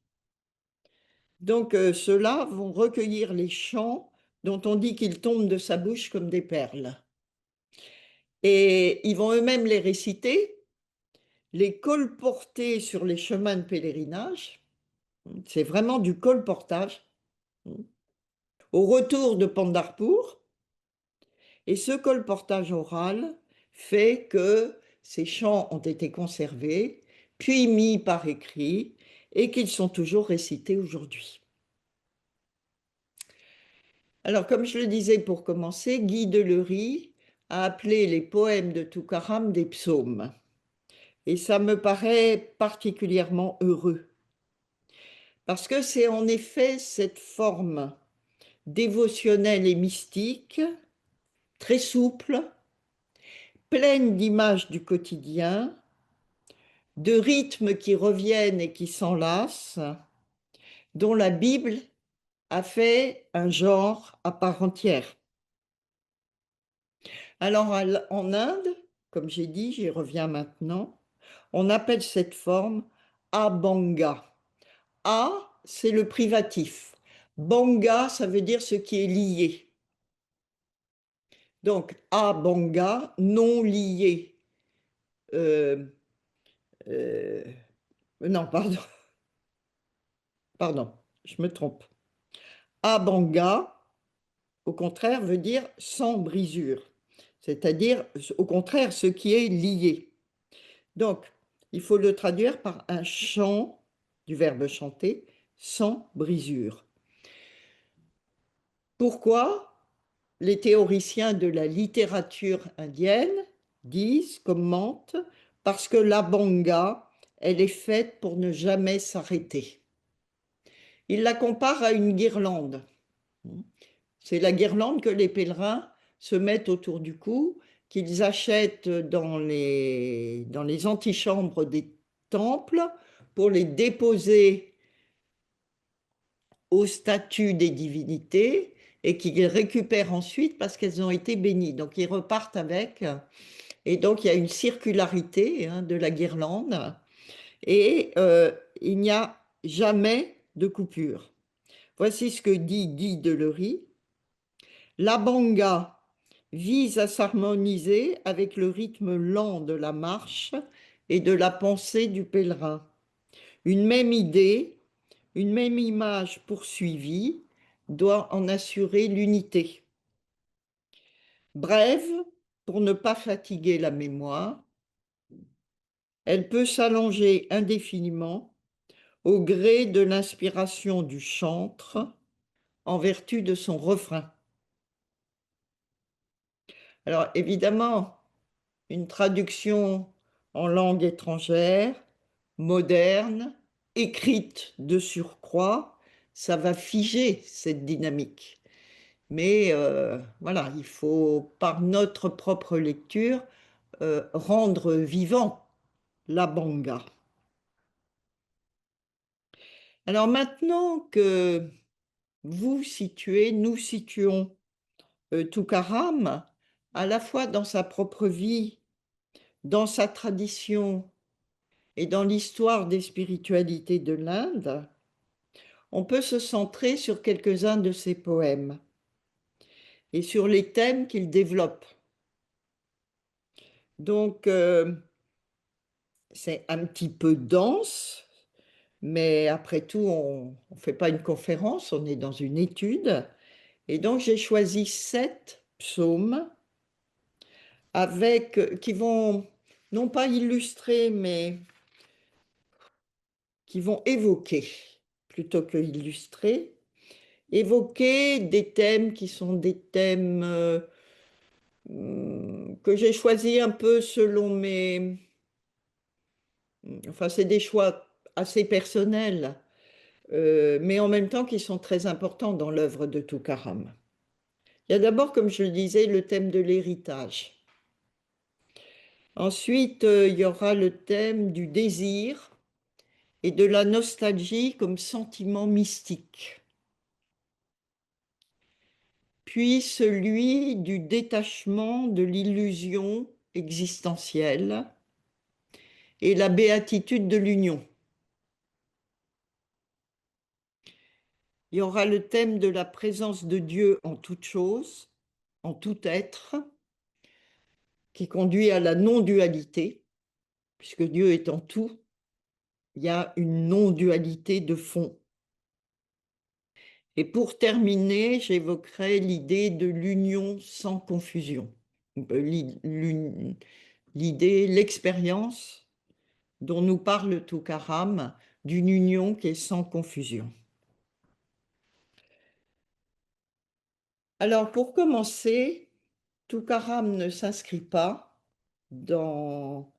Donc ceux-là vont recueillir les chants dont on dit qu'ils tombent de sa bouche comme des perles. Et ils vont eux-mêmes les réciter, les colporter sur les chemins de pèlerinage. C'est vraiment du colportage. Au retour de Pandharpur, et ce colportage oral fait que ces chants ont été conservés, puis mis par écrit, et qu'ils sont toujours récités aujourd'hui. Alors, comme je le disais pour commencer, Guy Delery a appelé les poèmes de Toukaram des psaumes. Et ça me paraît particulièrement heureux, parce que c'est en effet cette forme dévotionnelle et mystique, très souple, pleine d'images du quotidien, de rythmes qui reviennent et qui s'enlacent, dont la Bible a fait un genre à part entière. Alors en Inde, comme j'ai dit, j'y reviens maintenant, on appelle cette forme abhanga. A, c'est le privatif. Banga, ça veut dire ce qui est lié. Donc, abhanga, non lié. Euh, euh, non, pardon, pardon, je me trompe. Abhanga, au contraire, veut dire sans brisure, c'est-à-dire, au contraire, ce qui est lié. Donc, il faut le traduire par un chant, du verbe chanter, sans brisure. Pourquoi les théoriciens de la littérature indienne disent, commentent, parce que la banga, elle est faite pour ne jamais s'arrêter. Ils la comparent à une guirlande. C'est la guirlande que les pèlerins se mettent autour du cou, qu'ils achètent dans les antichambres des temples pour les déposer aux statues des divinités et qu'ils récupèrent ensuite parce qu'elles ont été bénies. Donc ils repartent avec. Et donc il y a une circularité de la guirlande et il n'y a jamais de coupure. Voici ce que dit Guy Delery. La banga vise à s'harmoniser avec le rythme lent de la marche et de la pensée du pèlerin. Une même idée, une même image poursuivie doit en assurer l'unité. Brève, pour ne pas fatiguer la mémoire, elle peut s'allonger indéfiniment au gré de l'inspiration du chantre en vertu de son refrain. Alors évidemment, une traduction en langue étrangère, moderne, écrite de surcroît, ça va figer cette dynamique. Mais voilà, il faut, par notre propre lecture, rendre vivant la banga. Alors maintenant que vous situez, nous situons Toukaram, à la fois dans sa propre vie, dans sa tradition et dans l'histoire des spiritualités de l'Inde, on peut se centrer sur quelques-uns de ses poèmes et sur les thèmes qu'il développe. Donc, c'est un petit peu dense, mais après tout, on ne fait pas une conférence, on est dans une étude. Et donc, j'ai choisi 7 psaumes qui vont non pas illustrer, mais qui vont évoquer, plutôt que illustrer, évoquer des thèmes qui sont des thèmes que j'ai choisis un peu selon mes... Enfin, c'est des choix assez personnels, mais en même temps qui sont très importants dans l'œuvre de Toukaram. Il y a d'abord, comme je le disais, le thème de l'héritage. Ensuite, il y aura le thème du désir et de la nostalgie comme sentiment mystique. Puis celui du détachement de l'illusion existentielle et la béatitude de l'union. Il y aura le thème de la présence de Dieu en toute chose, en tout être, qui conduit à la non-dualité, puisque Dieu est en tout, il y a une non-dualité de fond. Et pour terminer, j'évoquerai l'idée de l'union sans confusion. L'idée, l'expérience dont nous parle Toukaram, d'une union qui est sans confusion. Alors, pour commencer, Toukaram ne s'inscrit pas dans,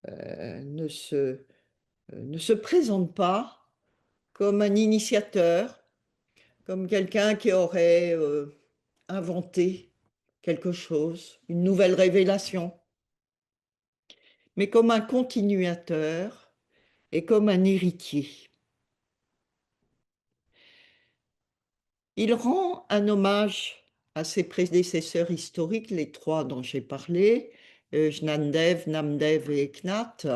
ne se présente pas comme un initiateur, comme quelqu'un qui aurait inventé quelque chose, une nouvelle révélation, mais comme un continuateur et comme un héritier. Il rend un hommage à ses prédécesseurs historiques, les trois dont j'ai parlé, Jnandev, Namdev et Eknath,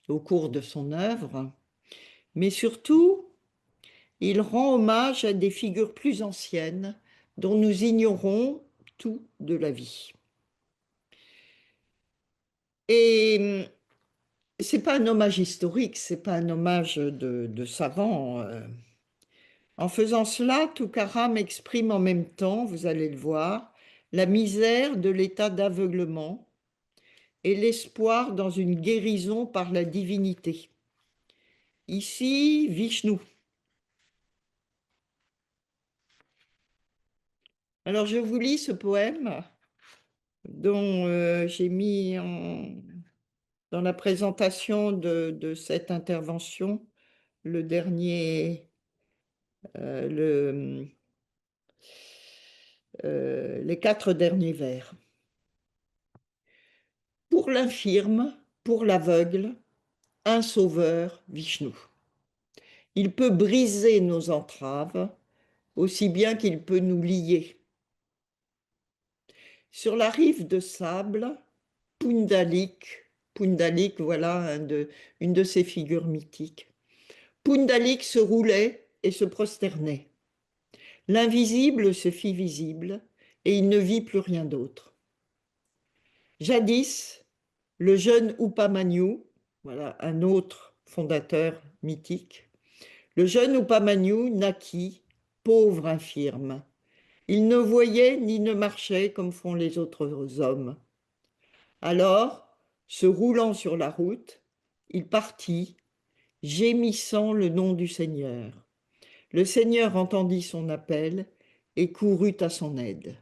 au cours de son œuvre, mais surtout, il rend hommage à des figures plus anciennes dont nous ignorons tout de la vie. Et c'est pas un hommage historique, c'est pas un hommage de savant. En faisant cela, Toukaram exprime en même temps, vous allez le voir, la misère de l'état d'aveuglement et l'espoir dans une guérison par la divinité. Ici, Vishnu. Alors je vous lis ce poème dont j'ai mis dans la présentation de cette intervention le dernier, euh, les 4 derniers vers. Pour l'infirme, pour l'aveugle, un sauveur, Vishnu. Il peut briser nos entraves aussi bien qu'il peut nous lier. Sur la rive de sable, Pundalik, Pundalik, voilà une de ces figures mythiques. Pundalik se roulait et se prosternait. L'invisible se fit visible et il ne vit plus rien d'autre. Jadis, le jeune Upamanyu, voilà un autre fondateur mythique, le jeune Upamanyu naquit, pauvre infirme. Il ne voyait ni ne marchait comme font les autres hommes. Alors, se roulant sur la route, il partit, gémissant le nom du Seigneur. Le Seigneur entendit son appel et courut à son aide.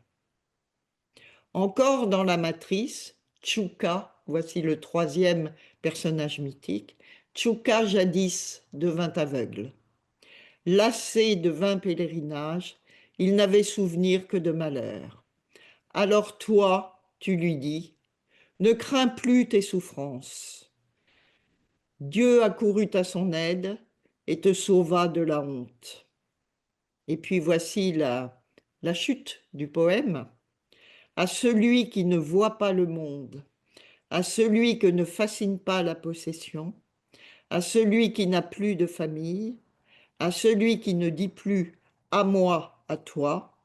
Encore dans la matrice, Tchouka, voici le troisième personnage mythique, Tchouka jadis devint aveugle. Lassé de 20 pèlerinages, il n'avait souvenir que de malheur. Alors toi, tu lui dis, ne crains plus tes souffrances. Dieu accourut à son aide et te sauva de la honte. Et puis voici la chute du poème. À celui qui ne voit pas le monde, à celui que ne fascine pas la possession, à celui qui n'a plus de famille, à celui qui ne dit plus à moi, à toi,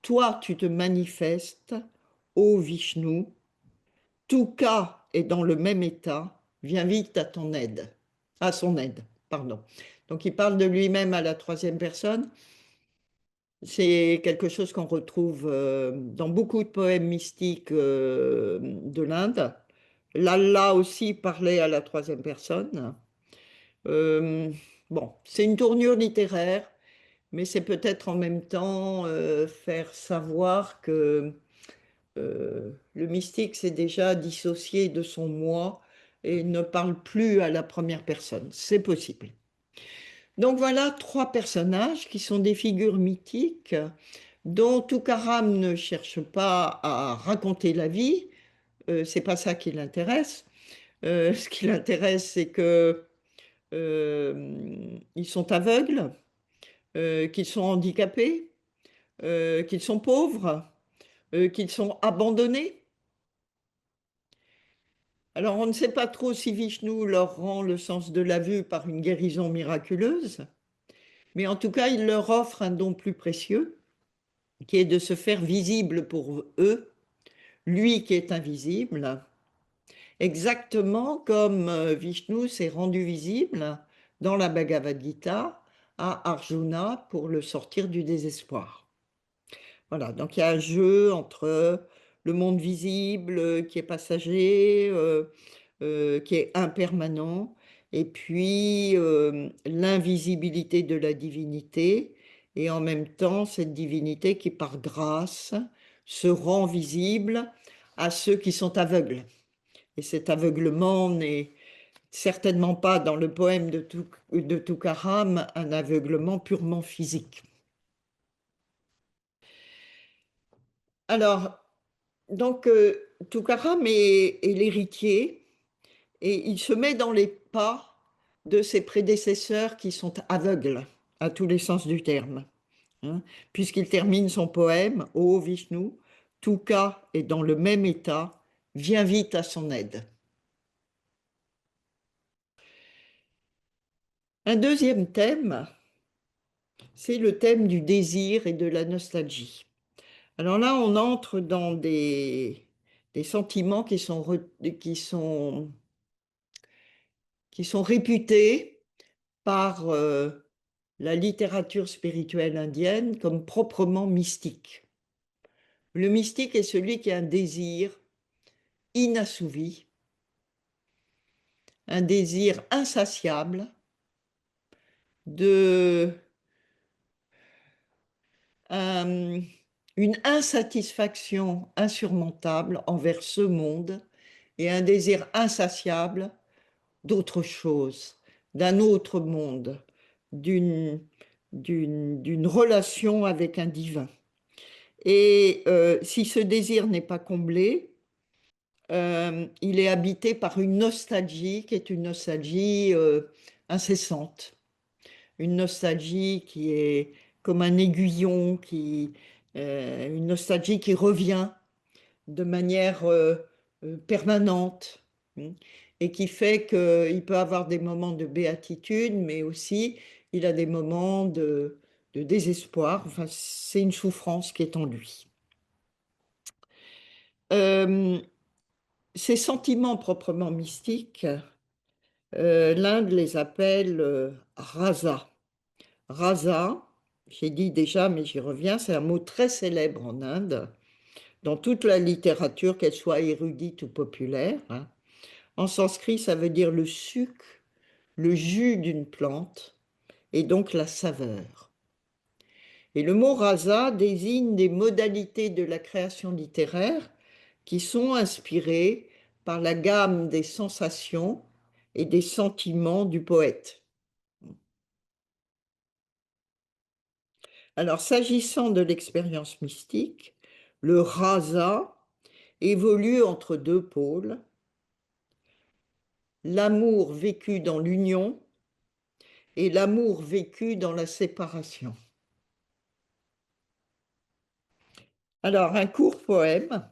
toi tu te manifestes, ô Vishnu, tout cas est dans le même état, viens vite à ton aide, à son aide, pardon. Donc il parle de lui-même à la troisième personne. C'est quelque chose qu'on retrouve dans beaucoup de poèmes mystiques de l'Inde. Lalla aussi parlait à la troisième personne. Euh, bon, c'est une tournure littéraire, mais c'est peut-être en même temps faire savoir que le mystique s'est déjà dissocié de son moi et ne parle plus à la première personne. C'est possible. Donc voilà 3 personnages qui sont des figures mythiques dont Toukaram ne cherche pas à raconter la vie, c'est pas ça qui l'intéresse. Ce qui l'intéresse, c'est que ils sont aveugles, qu'ils sont handicapés, qu'ils sont pauvres, qu'ils sont abandonnés. Alors on ne sait pas trop si Vishnu leur rend le sens de la vue par une guérison miraculeuse, mais en tout cas il leur offre un don plus précieux, qui est de se faire visible pour eux, lui qui est invisible, exactement comme Vishnu s'est rendu visible dans la Bhagavad Gita à Arjuna pour le sortir du désespoir. Voilà, donc il y a un jeu entre le monde visible qui est passager, qui est impermanent, et puis l'invisibilité de la divinité, et en même temps cette divinité qui par grâce se rend visible à ceux qui sont aveugles. Et cet aveuglement n'est certainement pas dans le poème de Toukaram un aveuglement purement physique. Alors, Donc, Toukaram est l'héritier et il se met dans les pas de ses prédécesseurs qui sont aveugles à tous les sens du terme, hein, puisqu'il termine son poème Ô Vishnu, Touka est dans le même état, viens vite à son aide. Un deuxième thème, c'est le thème du désir et de la nostalgie. Alors là, on entre dans des sentiments qui sont réputés par la littérature spirituelle indienne comme proprement mystiques. Le mystique est celui qui a un désir inassouvi, un désir insatiable de un- une insatisfaction insurmontable envers ce monde et un désir insatiable d'autre chose, d'un autre monde, d'une d'une relation avec un divin. Et si ce désir n'est pas comblé, il est habité par une nostalgie qui est une nostalgie incessante, une nostalgie qui est comme un aiguillon, une nostalgie qui revient de manière permanente, hein, et qui fait qu'il peut avoir des moments de béatitude, mais aussi il a des moments de désespoir. Enfin, c'est une souffrance qui est en lui. Euh, Ces sentiments proprement mystiques, l'Inde les appelle rasa. Rasa, j'ai dit déjà, mais j'y reviens, c'est un mot très célèbre en Inde, dans toute la littérature, qu'elle soit érudite ou populaire, hein. En sanskrit, ça veut dire le suc, le jus d'une plante, et donc la saveur. Et le mot rasa désigne des modalités de la création littéraire qui sont inspirées par la gamme des sensations et des sentiments du poète. Alors, s'agissant de l'expérience mystique, le rasa évolue entre deux pôles, l'amour vécu dans l'union et l'amour vécu dans la séparation. Alors, un court poème.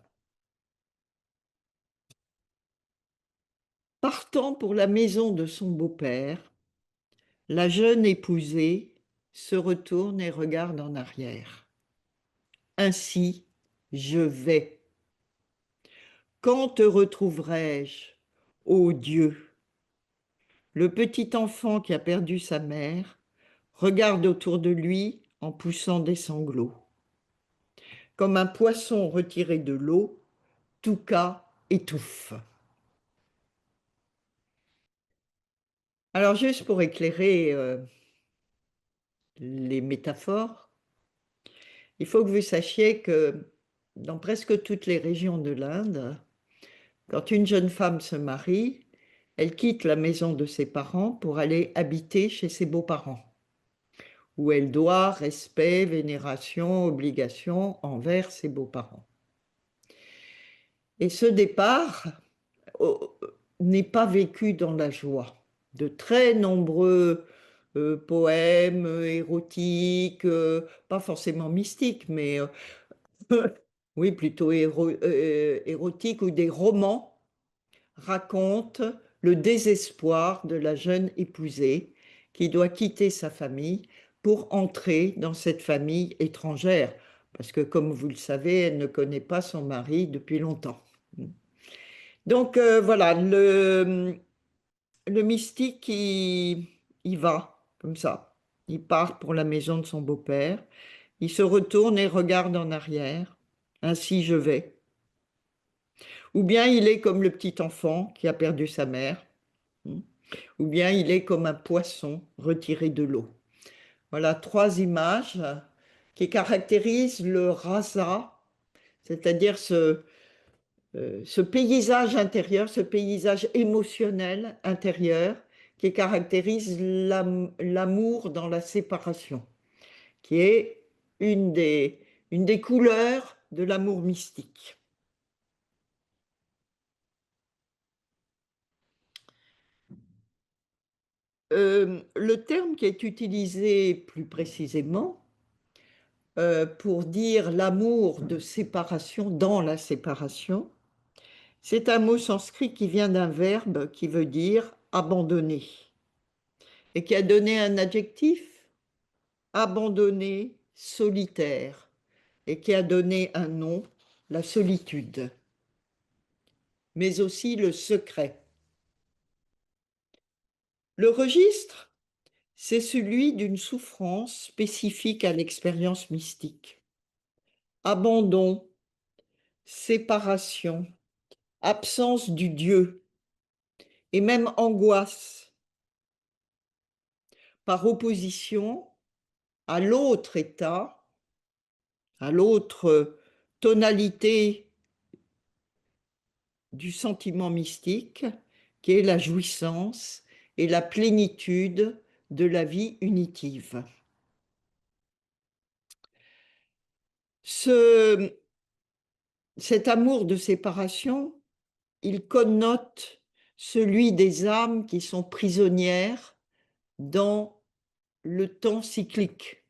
Partant pour la maison de son beau-père, la jeune épousée se retourne et regarde en arrière. Ainsi, je vais. Quand te retrouverai-je, ô Dieu? Le petit enfant qui a perdu sa mère regarde autour de lui en poussant des sanglots. Comme un poisson retiré de l'eau, Touka étouffe. Alors, juste pour éclairer les métaphores, il faut que vous sachiez que dans presque toutes les régions de l'Inde, quand une jeune femme se marie, elle quitte la maison de ses parents pour aller habiter chez ses beaux-parents, où elle doit respect, vénération, obligation envers ses beaux-parents. Et ce départ n'est pas vécu dans la joie. De très nombreux poèmes érotiques, pas forcément mystiques, mais oui, plutôt érotiques ou des romans racontent le désespoir de la jeune épousée qui doit quitter sa famille pour entrer dans cette famille étrangère, parce que comme vous le savez, elle ne connaît pas son mari depuis longtemps. Donc voilà, le mystique, il va comme ça. Il part pour la maison de son beau-père. Il se retourne et regarde en arrière. Ainsi je vais. Ou bien il est comme le petit enfant qui a perdu sa mère. Ou bien il est comme un poisson retiré de l'eau. Voilà trois images qui caractérisent le rasa, c'est-à-dire ce paysage intérieur, ce paysage émotionnel intérieur qui caractérise l'amour dans la séparation, qui est une des couleurs de l'amour mystique. Le terme qui est utilisé plus précisément pour dire l'amour de séparation dans la séparation, c'est un mot sanskrit qui vient d'un verbe qui veut dire abandonner et qui a donné un adjectif, abandonné, solitaire, et qui a donné un nom, la solitude, mais aussi le secret. Le registre, c'est celui d'une souffrance spécifique à l'expérience mystique. Abandon, séparation, absence du Dieu, et même angoisse, par opposition à l'autre état, à l'autre tonalité du sentiment mystique, qui est la jouissance et la plénitude de la vie unitive. Cet amour de séparation, il connote celui des âmes qui sont prisonnières dans le temps cyclique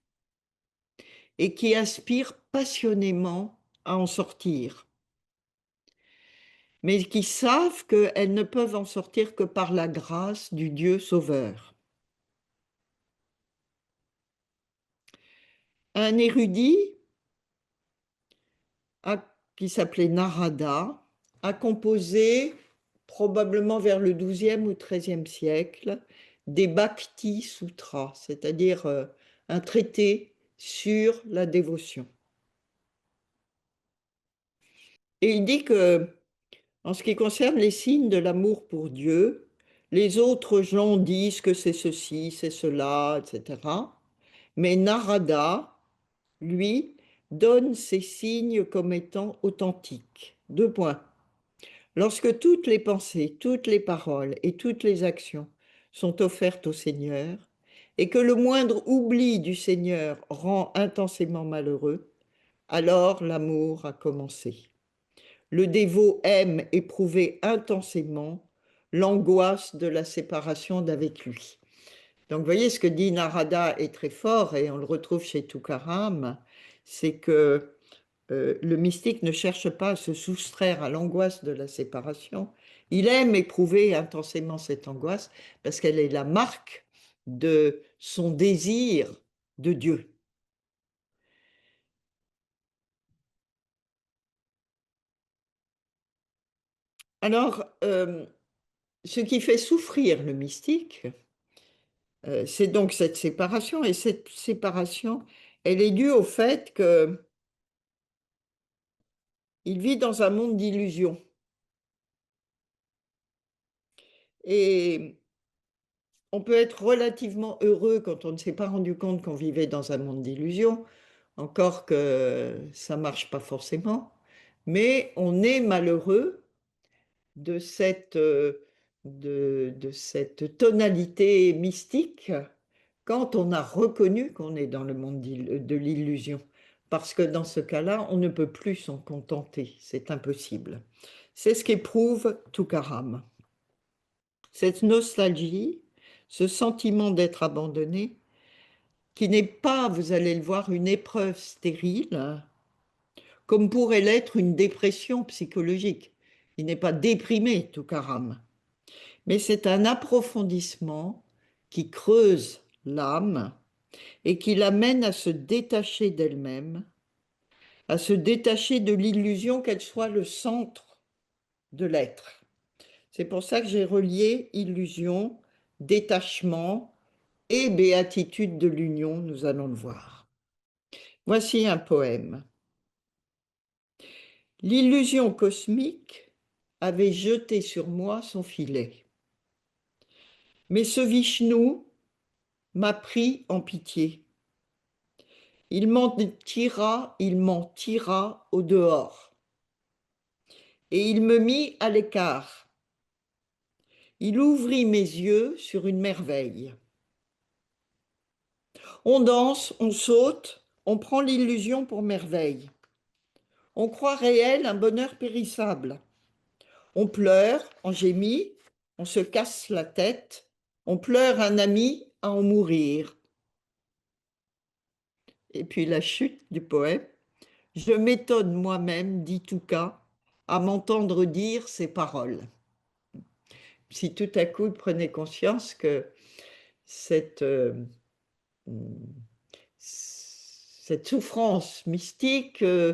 et qui aspirent passionnément à en sortir, mais qui savent qu'elles ne peuvent en sortir que par la grâce du Dieu Sauveur. Un érudit qui s'appelait Narada a composé, probablement vers le XIIe ou XIIIe siècle, des Bhakti Sutras, c'est-à-dire un traité sur la dévotion. Et il dit que, en ce qui concerne les signes de l'amour pour Dieu, les autres gens disent que c'est ceci, c'est cela, etc. Mais Narada, lui, donne ces signes comme étant authentiques. Deux points. Lorsque toutes les pensées, toutes les paroles et toutes les actions sont offertes au Seigneur, et que le moindre oubli du Seigneur rend intensément malheureux, alors l'amour a commencé. Le dévot aime éprouver intensément l'angoisse de la séparation d'avec lui. Donc, vous voyez, ce que dit Narada est très fort, et on le retrouve chez Tukaram, c'est que le mystique ne cherche pas à se soustraire à l'angoisse de la séparation. Il aime éprouver intensément cette angoisse parce qu'elle est la marque de son désir de Dieu. Alors, ce qui fait souffrir le mystique, c'est donc cette séparation. Et cette séparation, elle est due au fait qu'il vit dans un monde d'illusions. Et on peut être relativement heureux quand on ne s'est pas rendu compte qu'on vivait dans un monde d'illusions, encore que ça ne marche pas forcément, mais on est malheureux de de cette tonalité mystique quand on a reconnu qu'on est dans le monde de l'illusion. Parce que dans ce cas-là, on ne peut plus s'en contenter, c'est impossible. C'est ce qu'éprouve Tukaram. Cette nostalgie, ce sentiment d'être abandonné, qui n'est pas, vous allez le voir, une épreuve stérile, comme pourrait l'être une dépression psychologique. Il n'est pas déprimé, Tukaram, mais c'est un approfondissement qui creuse l'âme et qui l'amène à se détacher d'elle-même, à se détacher de l'illusion qu'elle soit le centre de l'être. C'est pour ça que j'ai relié illusion, détachement et béatitude de l'union, nous allons le voir. Voici un poème. L'illusion cosmique avait jeté sur moi son filet. Mais ce Vishnu m'a pris en pitié. Il m'en tira au dehors. Et il me mit à l'écart. Il ouvrit mes yeux sur une merveille. On danse, on saute, on prend l'illusion pour merveille. On croit réel un bonheur périssable. On pleure, on gémit, on se casse la tête, On pleure un ami à en mourir. Et puis la chute du poème. Je m'étonne moi-même, dit Touka, à m'entendre dire ces paroles. Si tout à coup il prenait conscience que cette, cette souffrance mystique euh,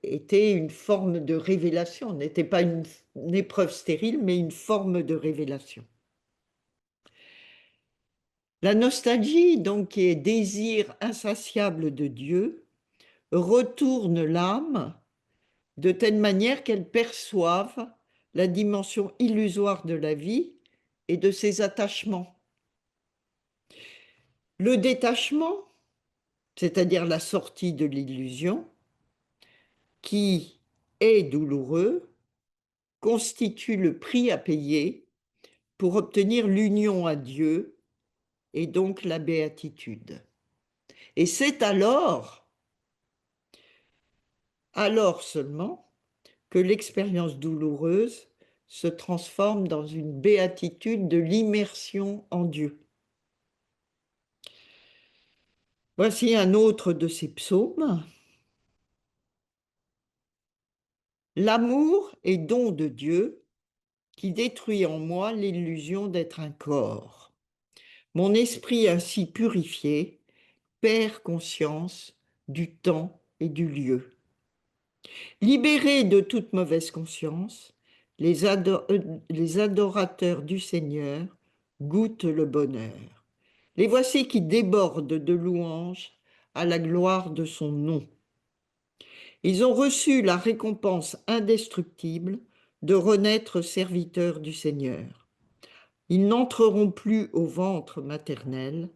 était une forme de révélation, n'était pas une épreuve stérile, mais une forme de révélation. La nostalgie, donc, qui est désir insatiable de Dieu, retourne l'âme de telle manière qu'elle perçoive la dimension illusoire de la vie et de ses attachements. Le détachement, c'est-à-dire la sortie de l'illusion, qui est douloureux, constitue le prix à payer pour obtenir l'union à Dieu et donc la béatitude. Et c'est alors seulement, que l'expérience douloureuse se transforme dans une béatitude de l'immersion en Dieu. Voici un autre de ces psaumes. L'amour est don de Dieu qui détruit en moi l'illusion d'être un corps. Mon esprit ainsi purifié perd conscience du temps et du lieu. Libérés de toute mauvaise conscience, les adorateurs du Seigneur goûtent le bonheur. Les voici qui débordent de louanges à la gloire de son nom. Ils ont reçu la récompense indestructible de renaître serviteurs du Seigneur. Ils n'entreront plus au ventre maternel,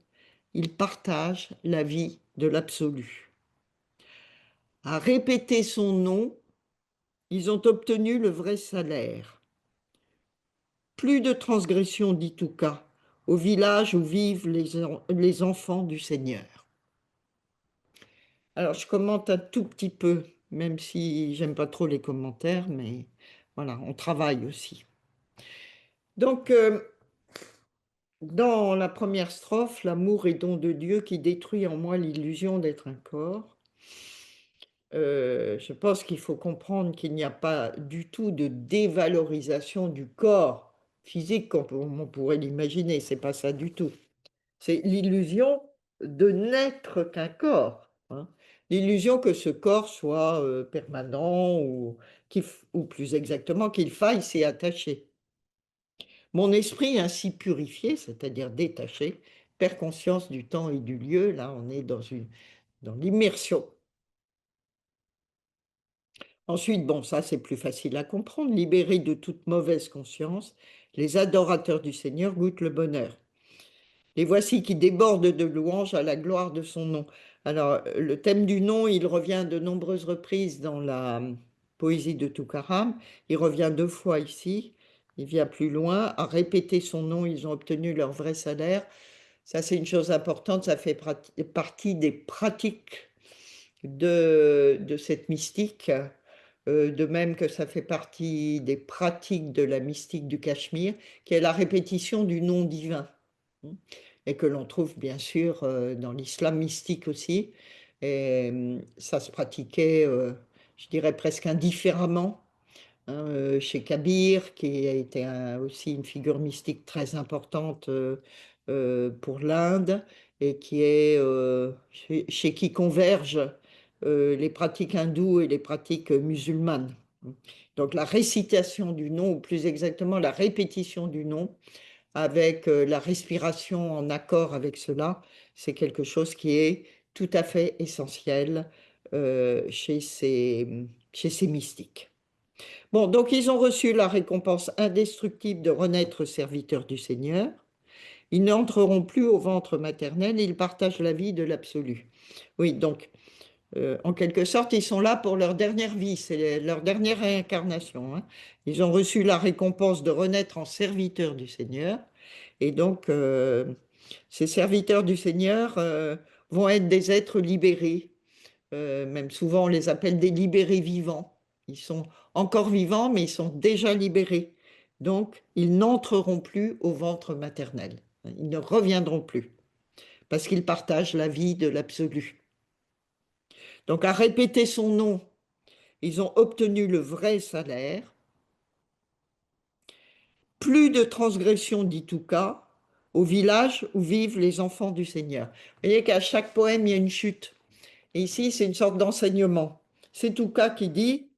ils partagent la vie de l'absolu. À répéter son nom, ils ont obtenu le vrai salaire. Plus de transgression, dit Touka, au village où vivent les enfants du Seigneur. Alors, je commente un tout petit peu, même si j'aime pas trop les commentaires, mais voilà, on travaille aussi. Donc, dans la première strophe, l'amour est don de Dieu qui détruit en moi l'illusion d'être un corps. Je pense qu'il faut comprendre qu'il n'y a pas du tout de dévalorisation du corps physique comme on pourrait l'imaginer, c'est pas ça du tout. C'est l'illusion de n'être qu'un corps, hein. L'illusion que ce corps soit permanent ou plus exactement qu'il faille s'y attacher. Mon esprit ainsi purifié, c'est-à-dire détaché, perd conscience du temps et du lieu. Là, on est dans l'immersion. Ensuite, bon, ça c'est plus facile à comprendre. Libérés de toute mauvaise conscience, les adorateurs du Seigneur goûtent le bonheur. Les voici qui débordent de louanges à la gloire de son nom. Alors, le thème du nom, il revient de nombreuses reprises dans la poésie de Toukaram. Il revient 2 fois ici. Il vient plus loin. À répéter son nom, ils ont obtenu leur vrai salaire. Ça, c'est une chose importante. Ça fait partie des pratiques de cette mystique. De même que ça fait partie des pratiques de la mystique du Cachemire, qui est la répétition du nom divin, hein, et que l'on trouve bien sûr dans l'islam mystique aussi. Et ça se pratiquait, je dirais, presque indifféremment, hein, chez Kabir, qui a été aussi une figure mystique très importante pour l'Inde, et qui est chez qui convergent les pratiques hindoues et les pratiques musulmanes. Donc la récitation du nom, ou plus exactement la répétition du nom, avec la respiration en accord avec cela, c'est quelque chose qui est tout à fait essentiel chez ces mystiques. Bon, donc ils ont reçu la récompense indestructible de renaître serviteurs du Seigneur. Ils n'entreront plus au ventre maternel, ils partagent la vie de l'absolu. Oui, donc en quelque sorte, ils sont là pour leur dernière vie, c'est leur dernière réincarnation, hein. Ils ont reçu la récompense de renaître en serviteurs du Seigneur. Et donc, ces serviteurs du Seigneur vont être des êtres libérés. Même souvent, on les appelle des libérés vivants. Ils sont encore vivants, mais ils sont déjà libérés. Donc, ils n'entreront plus au ventre maternel. Ils ne reviendront plus parce qu'ils partagent la vie de l'absolu. Donc, à répéter son nom, ils ont obtenu le vrai salaire. Plus de transgression, dit Touka, au village où vivent les enfants du Seigneur. Vous voyez qu'à chaque poème, il y a une chute. Et ici, c'est une sorte d'enseignement. C'est Touka qui dit,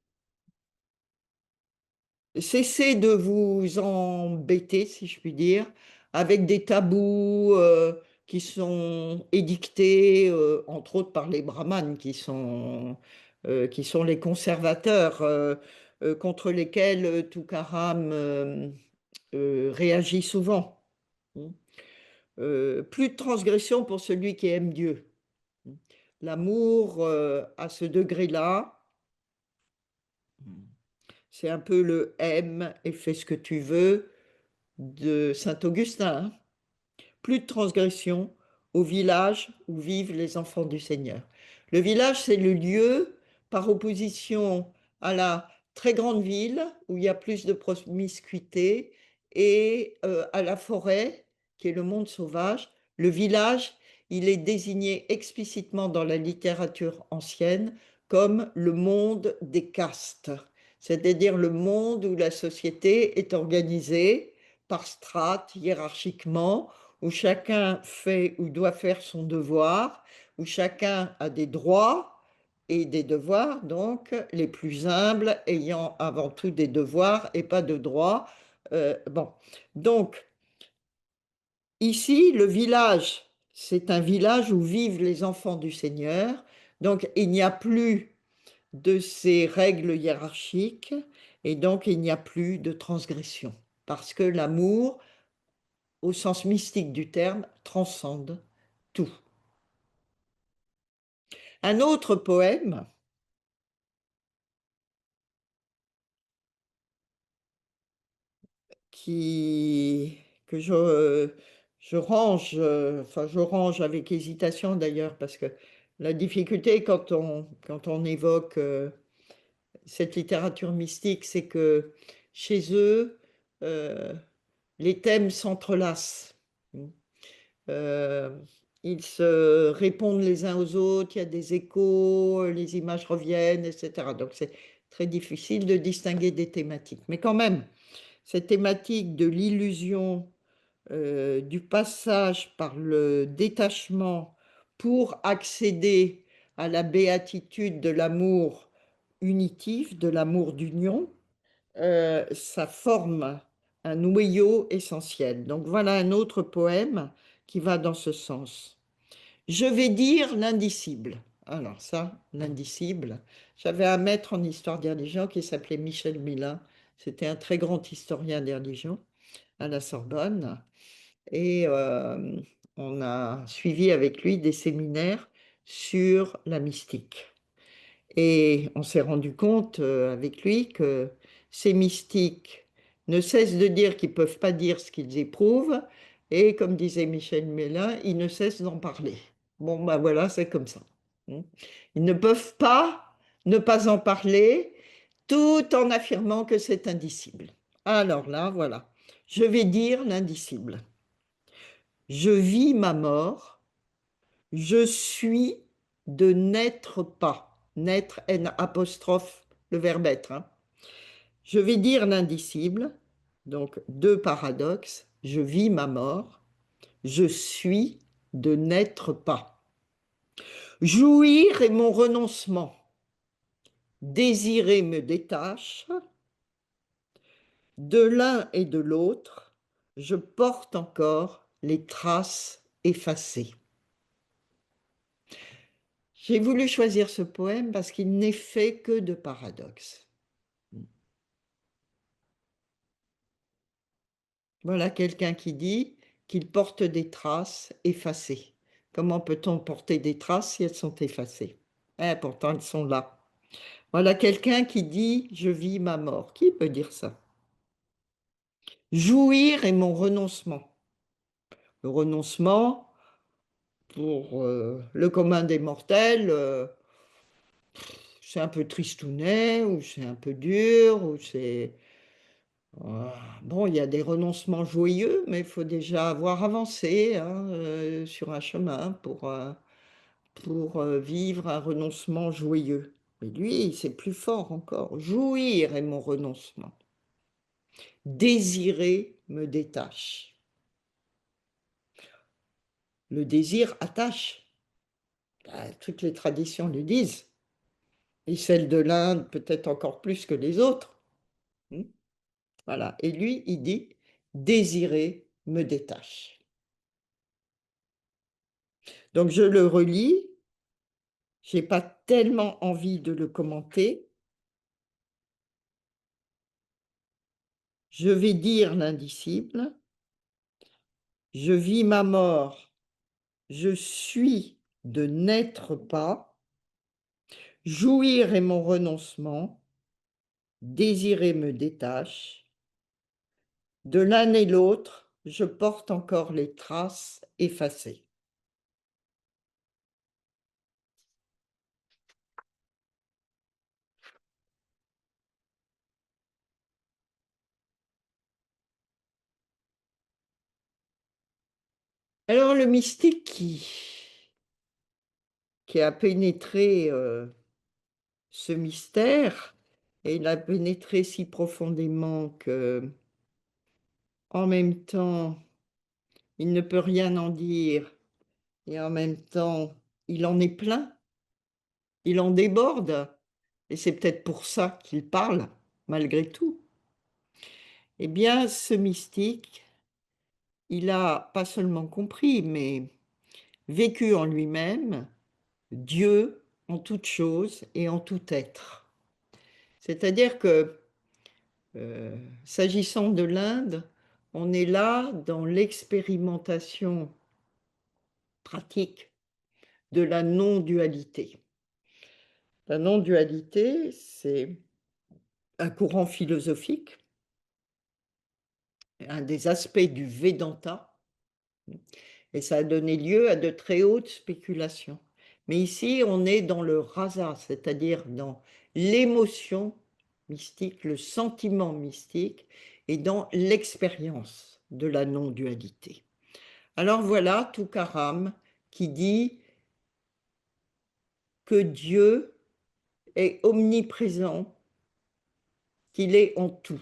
cessez de vous embêter, si je puis dire, avec des tabous qui sont édictés, entre autres par les brahmanes, qui sont les conservateurs contre lesquels Toukaram réagit souvent. Plus de transgression pour celui qui aime Dieu. L'amour à ce degré-là, c'est un peu le aime et fais ce que tu veux de Saint-Augustin. Hein. Plus de transgression au village où vivent les enfants du Seigneur. Le village, c'est le lieu par opposition à la très grande ville où il y a plus de promiscuité et à la forêt qui est le monde sauvage. Le village, il est désigné explicitement dans la littérature ancienne comme le monde des castes, c'est-à-dire le monde où la société est organisée par strates hiérarchiquement, où chacun fait ou doit faire son devoir, où chacun a des droits et des devoirs, donc les plus humbles ayant avant tout des devoirs et pas de droits. Bon, donc ici, le village, c'est un village où vivent les enfants du Seigneur, donc il n'y a plus de ces règles hiérarchiques et donc il n'y a plus de transgression, parce que l'amour au sens mystique du terme, transcende tout. Un autre poème qui, que je range, enfin je range avec hésitation d'ailleurs, parce que la difficulté quand on évoque cette littérature mystique, c'est que chez eux, euh, les thèmes s'entrelacent. Euh, ils se répondent les uns aux autres, il y a des échos, les images reviennent, etc. Donc c'est très difficile de distinguer des thématiques. Mais quand même, cette thématique de l'illusion, du passage par le détachement pour accéder à la béatitude de l'amour unitif, de l'amour d'union, ça forme un noyau essentiel. Donc voilà un autre poème qui va dans ce sens. Je vais dire l'indicible. Alors ça, l'indicible. J'avais un maître en histoire des religions qui s'appelait Michel Mélin. C'était un très grand historien des religions à la Sorbonne. Et on a suivi avec lui des séminaires sur la mystique. Et on s'est rendu compte avec lui que ces mystiques ne cessent de dire qu'ils ne peuvent pas dire ce qu'ils éprouvent, et comme disait Michel Mélin, ils ne cessent d'en parler. Bon, ben voilà, c'est comme ça. Hein. Ils ne peuvent pas ne pas en parler, tout en affirmant que c'est indicible. Alors là, voilà, je vais dire l'indicible. Je vis ma mort, je suis de n'être pas. N'être, N apostrophe, le verbe être. Hein. Je vais dire l'indicible, donc deux paradoxes. Je vis ma mort, je suis de n'être pas. Jouir est mon renoncement. Désirer me détache. De l'un et de l'autre, je porte encore les traces effacées. J'ai voulu choisir ce poème parce qu'il n'est fait que de paradoxes. Voilà quelqu'un qui dit qu'il porte des traces effacées. Comment peut-on porter des traces si elles sont effacées? Pourtant, elles sont là. Voilà quelqu'un qui dit je vis ma mort. Qui peut dire ça? Jouir est mon renoncement. Le renoncement, pour le commun des mortels, c'est un peu tristounet, ou c'est un peu dur, ou c'est Bon, il y a des renoncements joyeux, mais il faut déjà avoir avancé hein, sur un chemin pour vivre un renoncement joyeux. Mais lui, c'est plus fort encore. Jouir est mon renoncement. Désirer me détache. Le désir attache. Toutes les traditions le disent. Et celle de l'Inde, peut-être encore plus que les autres. Hmm. Voilà. Et lui, il dit, désirer me détache. Donc je le relis. J'ai pas tellement envie de le commenter. Je vais dire l'indicible. Je vis ma mort. Je suis de n'être pas. Jouir est mon renoncement. Désirer me détache. De l'un et l'autre, je porte encore les traces effacées. Alors le mystique qui a pénétré ce mystère, et il a pénétré si profondément que, en même temps, il ne peut rien en dire, et en même temps, il en est plein, il en déborde, et c'est peut-être pour ça qu'il parle, malgré tout. Eh bien, ce mystique, il a pas seulement compris, mais vécu en lui-même Dieu en toute chose et en tout être. C'est-à-dire que, s'agissant de l'Inde, on est là dans l'expérimentation pratique de la non-dualité. La non-dualité, c'est un courant philosophique, un des aspects du Vedanta, et ça a donné lieu à de très hautes spéculations. Mais ici, on est dans le rasa, c'est-à-dire dans l'émotion mystique, le sentiment mystique, et dans l'expérience de la non-dualité. Alors voilà Toukaram qui dit que Dieu est omniprésent, qu'il est en tout.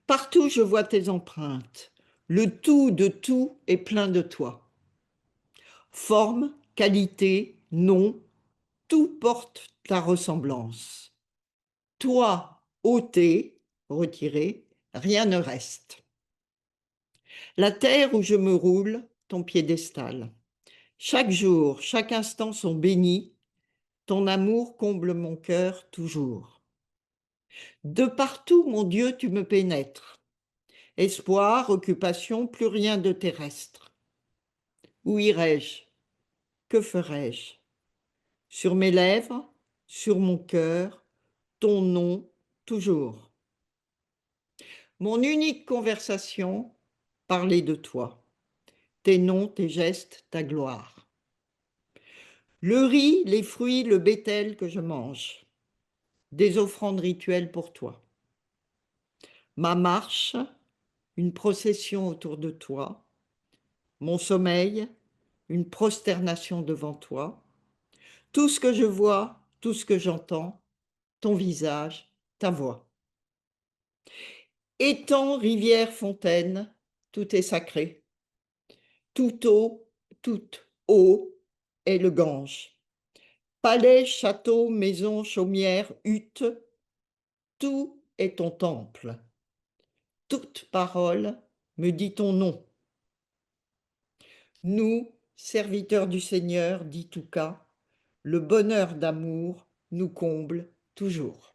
Partout je vois tes empreintes, le tout de tout est plein de toi. Forme, qualité, nom, tout porte ta ressemblance. Toi, ôté, retiré, rien ne reste. La terre où je me roule, ton piédestal. Chaque jour, chaque instant sont bénis, ton amour comble mon cœur toujours. De partout, mon Dieu, tu me pénètres. Espoir, occupation, plus rien de terrestre. Où irai-je? Que ferai-je? Sur mes lèvres, sur mon cœur, ton nom toujours. Mon unique conversation, parler de toi, tes noms, tes gestes, ta gloire. Le riz, les fruits, le bétel que je mange, des offrandes rituelles pour toi. Ma marche, une procession autour de toi. Mon sommeil, une prosternation devant toi. Tout ce que je vois, tout ce que j'entends, ton visage, ta voix. Étang, rivière, fontaine, tout est sacré. Toute eau est le Gange. Palais, château, maison, chaumière, hutte, tout est ton temple. Toute parole me dit ton nom. Nous, serviteurs du Seigneur, dit Touka, le bonheur d'amour nous comble toujours.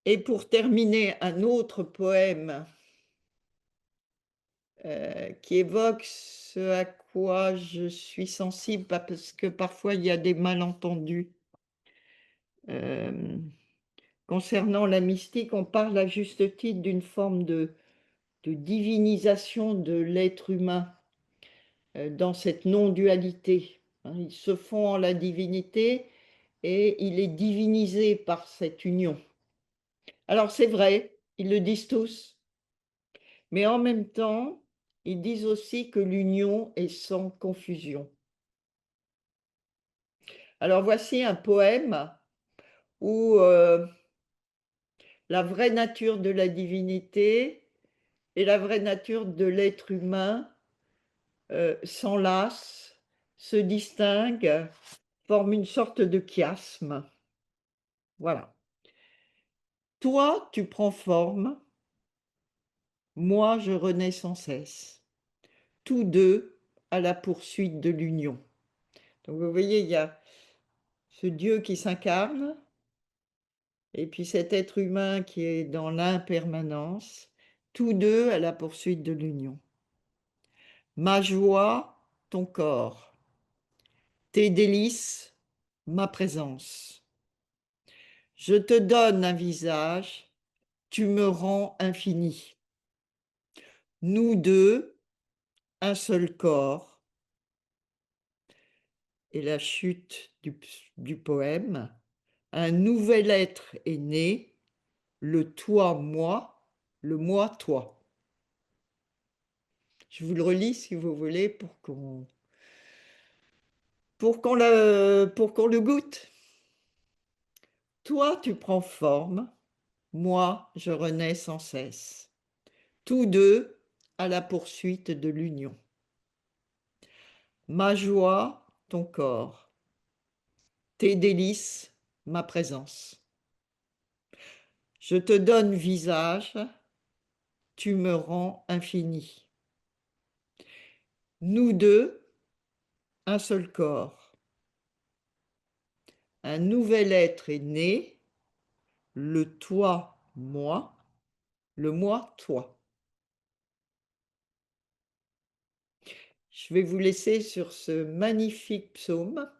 Et pour terminer, un autre poème qui évoque ce à quoi je suis sensible, parce que parfois il y a des malentendus. Concernant la mystique, on parle à juste titre d'une forme de divinisation de l'être humain dans cette non-dualité. hein. Il se fond en la divinité et il est divinisé par cette union. Alors c'est vrai, ils le disent tous, mais en même temps, ils disent aussi que l'union est sans confusion. Alors voici un poème où la vraie nature de la divinité et la vraie nature de l'être humain s'enlacent, se distinguent, forment une sorte de chiasme. Voilà. Toi, tu prends forme, moi, je renais sans cesse. Tous deux à la poursuite de l'union. Donc vous voyez, il y a ce Dieu qui s'incarne, et puis cet être humain qui est dans l'impermanence, tous deux à la poursuite de l'union. Ma joie, ton corps, tes délices, ma présence. Je te donne un visage, tu me rends infini. Nous deux, un seul corps. Et la chute du poème. Un nouvel être est né, le toi-moi, le moi-toi. Je vous le relis si vous voulez pour qu'on le goûte. Toi, tu prends forme, moi, je renais sans cesse. Tous deux à la poursuite de l'union. Ma joie, ton corps, tes délices, ma présence. Je te donne visage, tu me rends infini. Nous deux, un seul corps. Un nouvel être est né, le toi, moi, le moi, toi. Je vais vous laisser sur ce magnifique psaume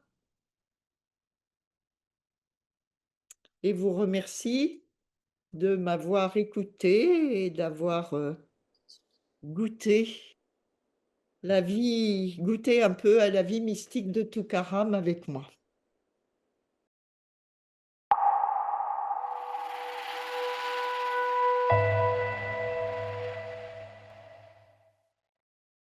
et vous remercie de m'avoir écouté et d'avoir goûté goûté un peu à la vie mystique de Toukaram avec moi.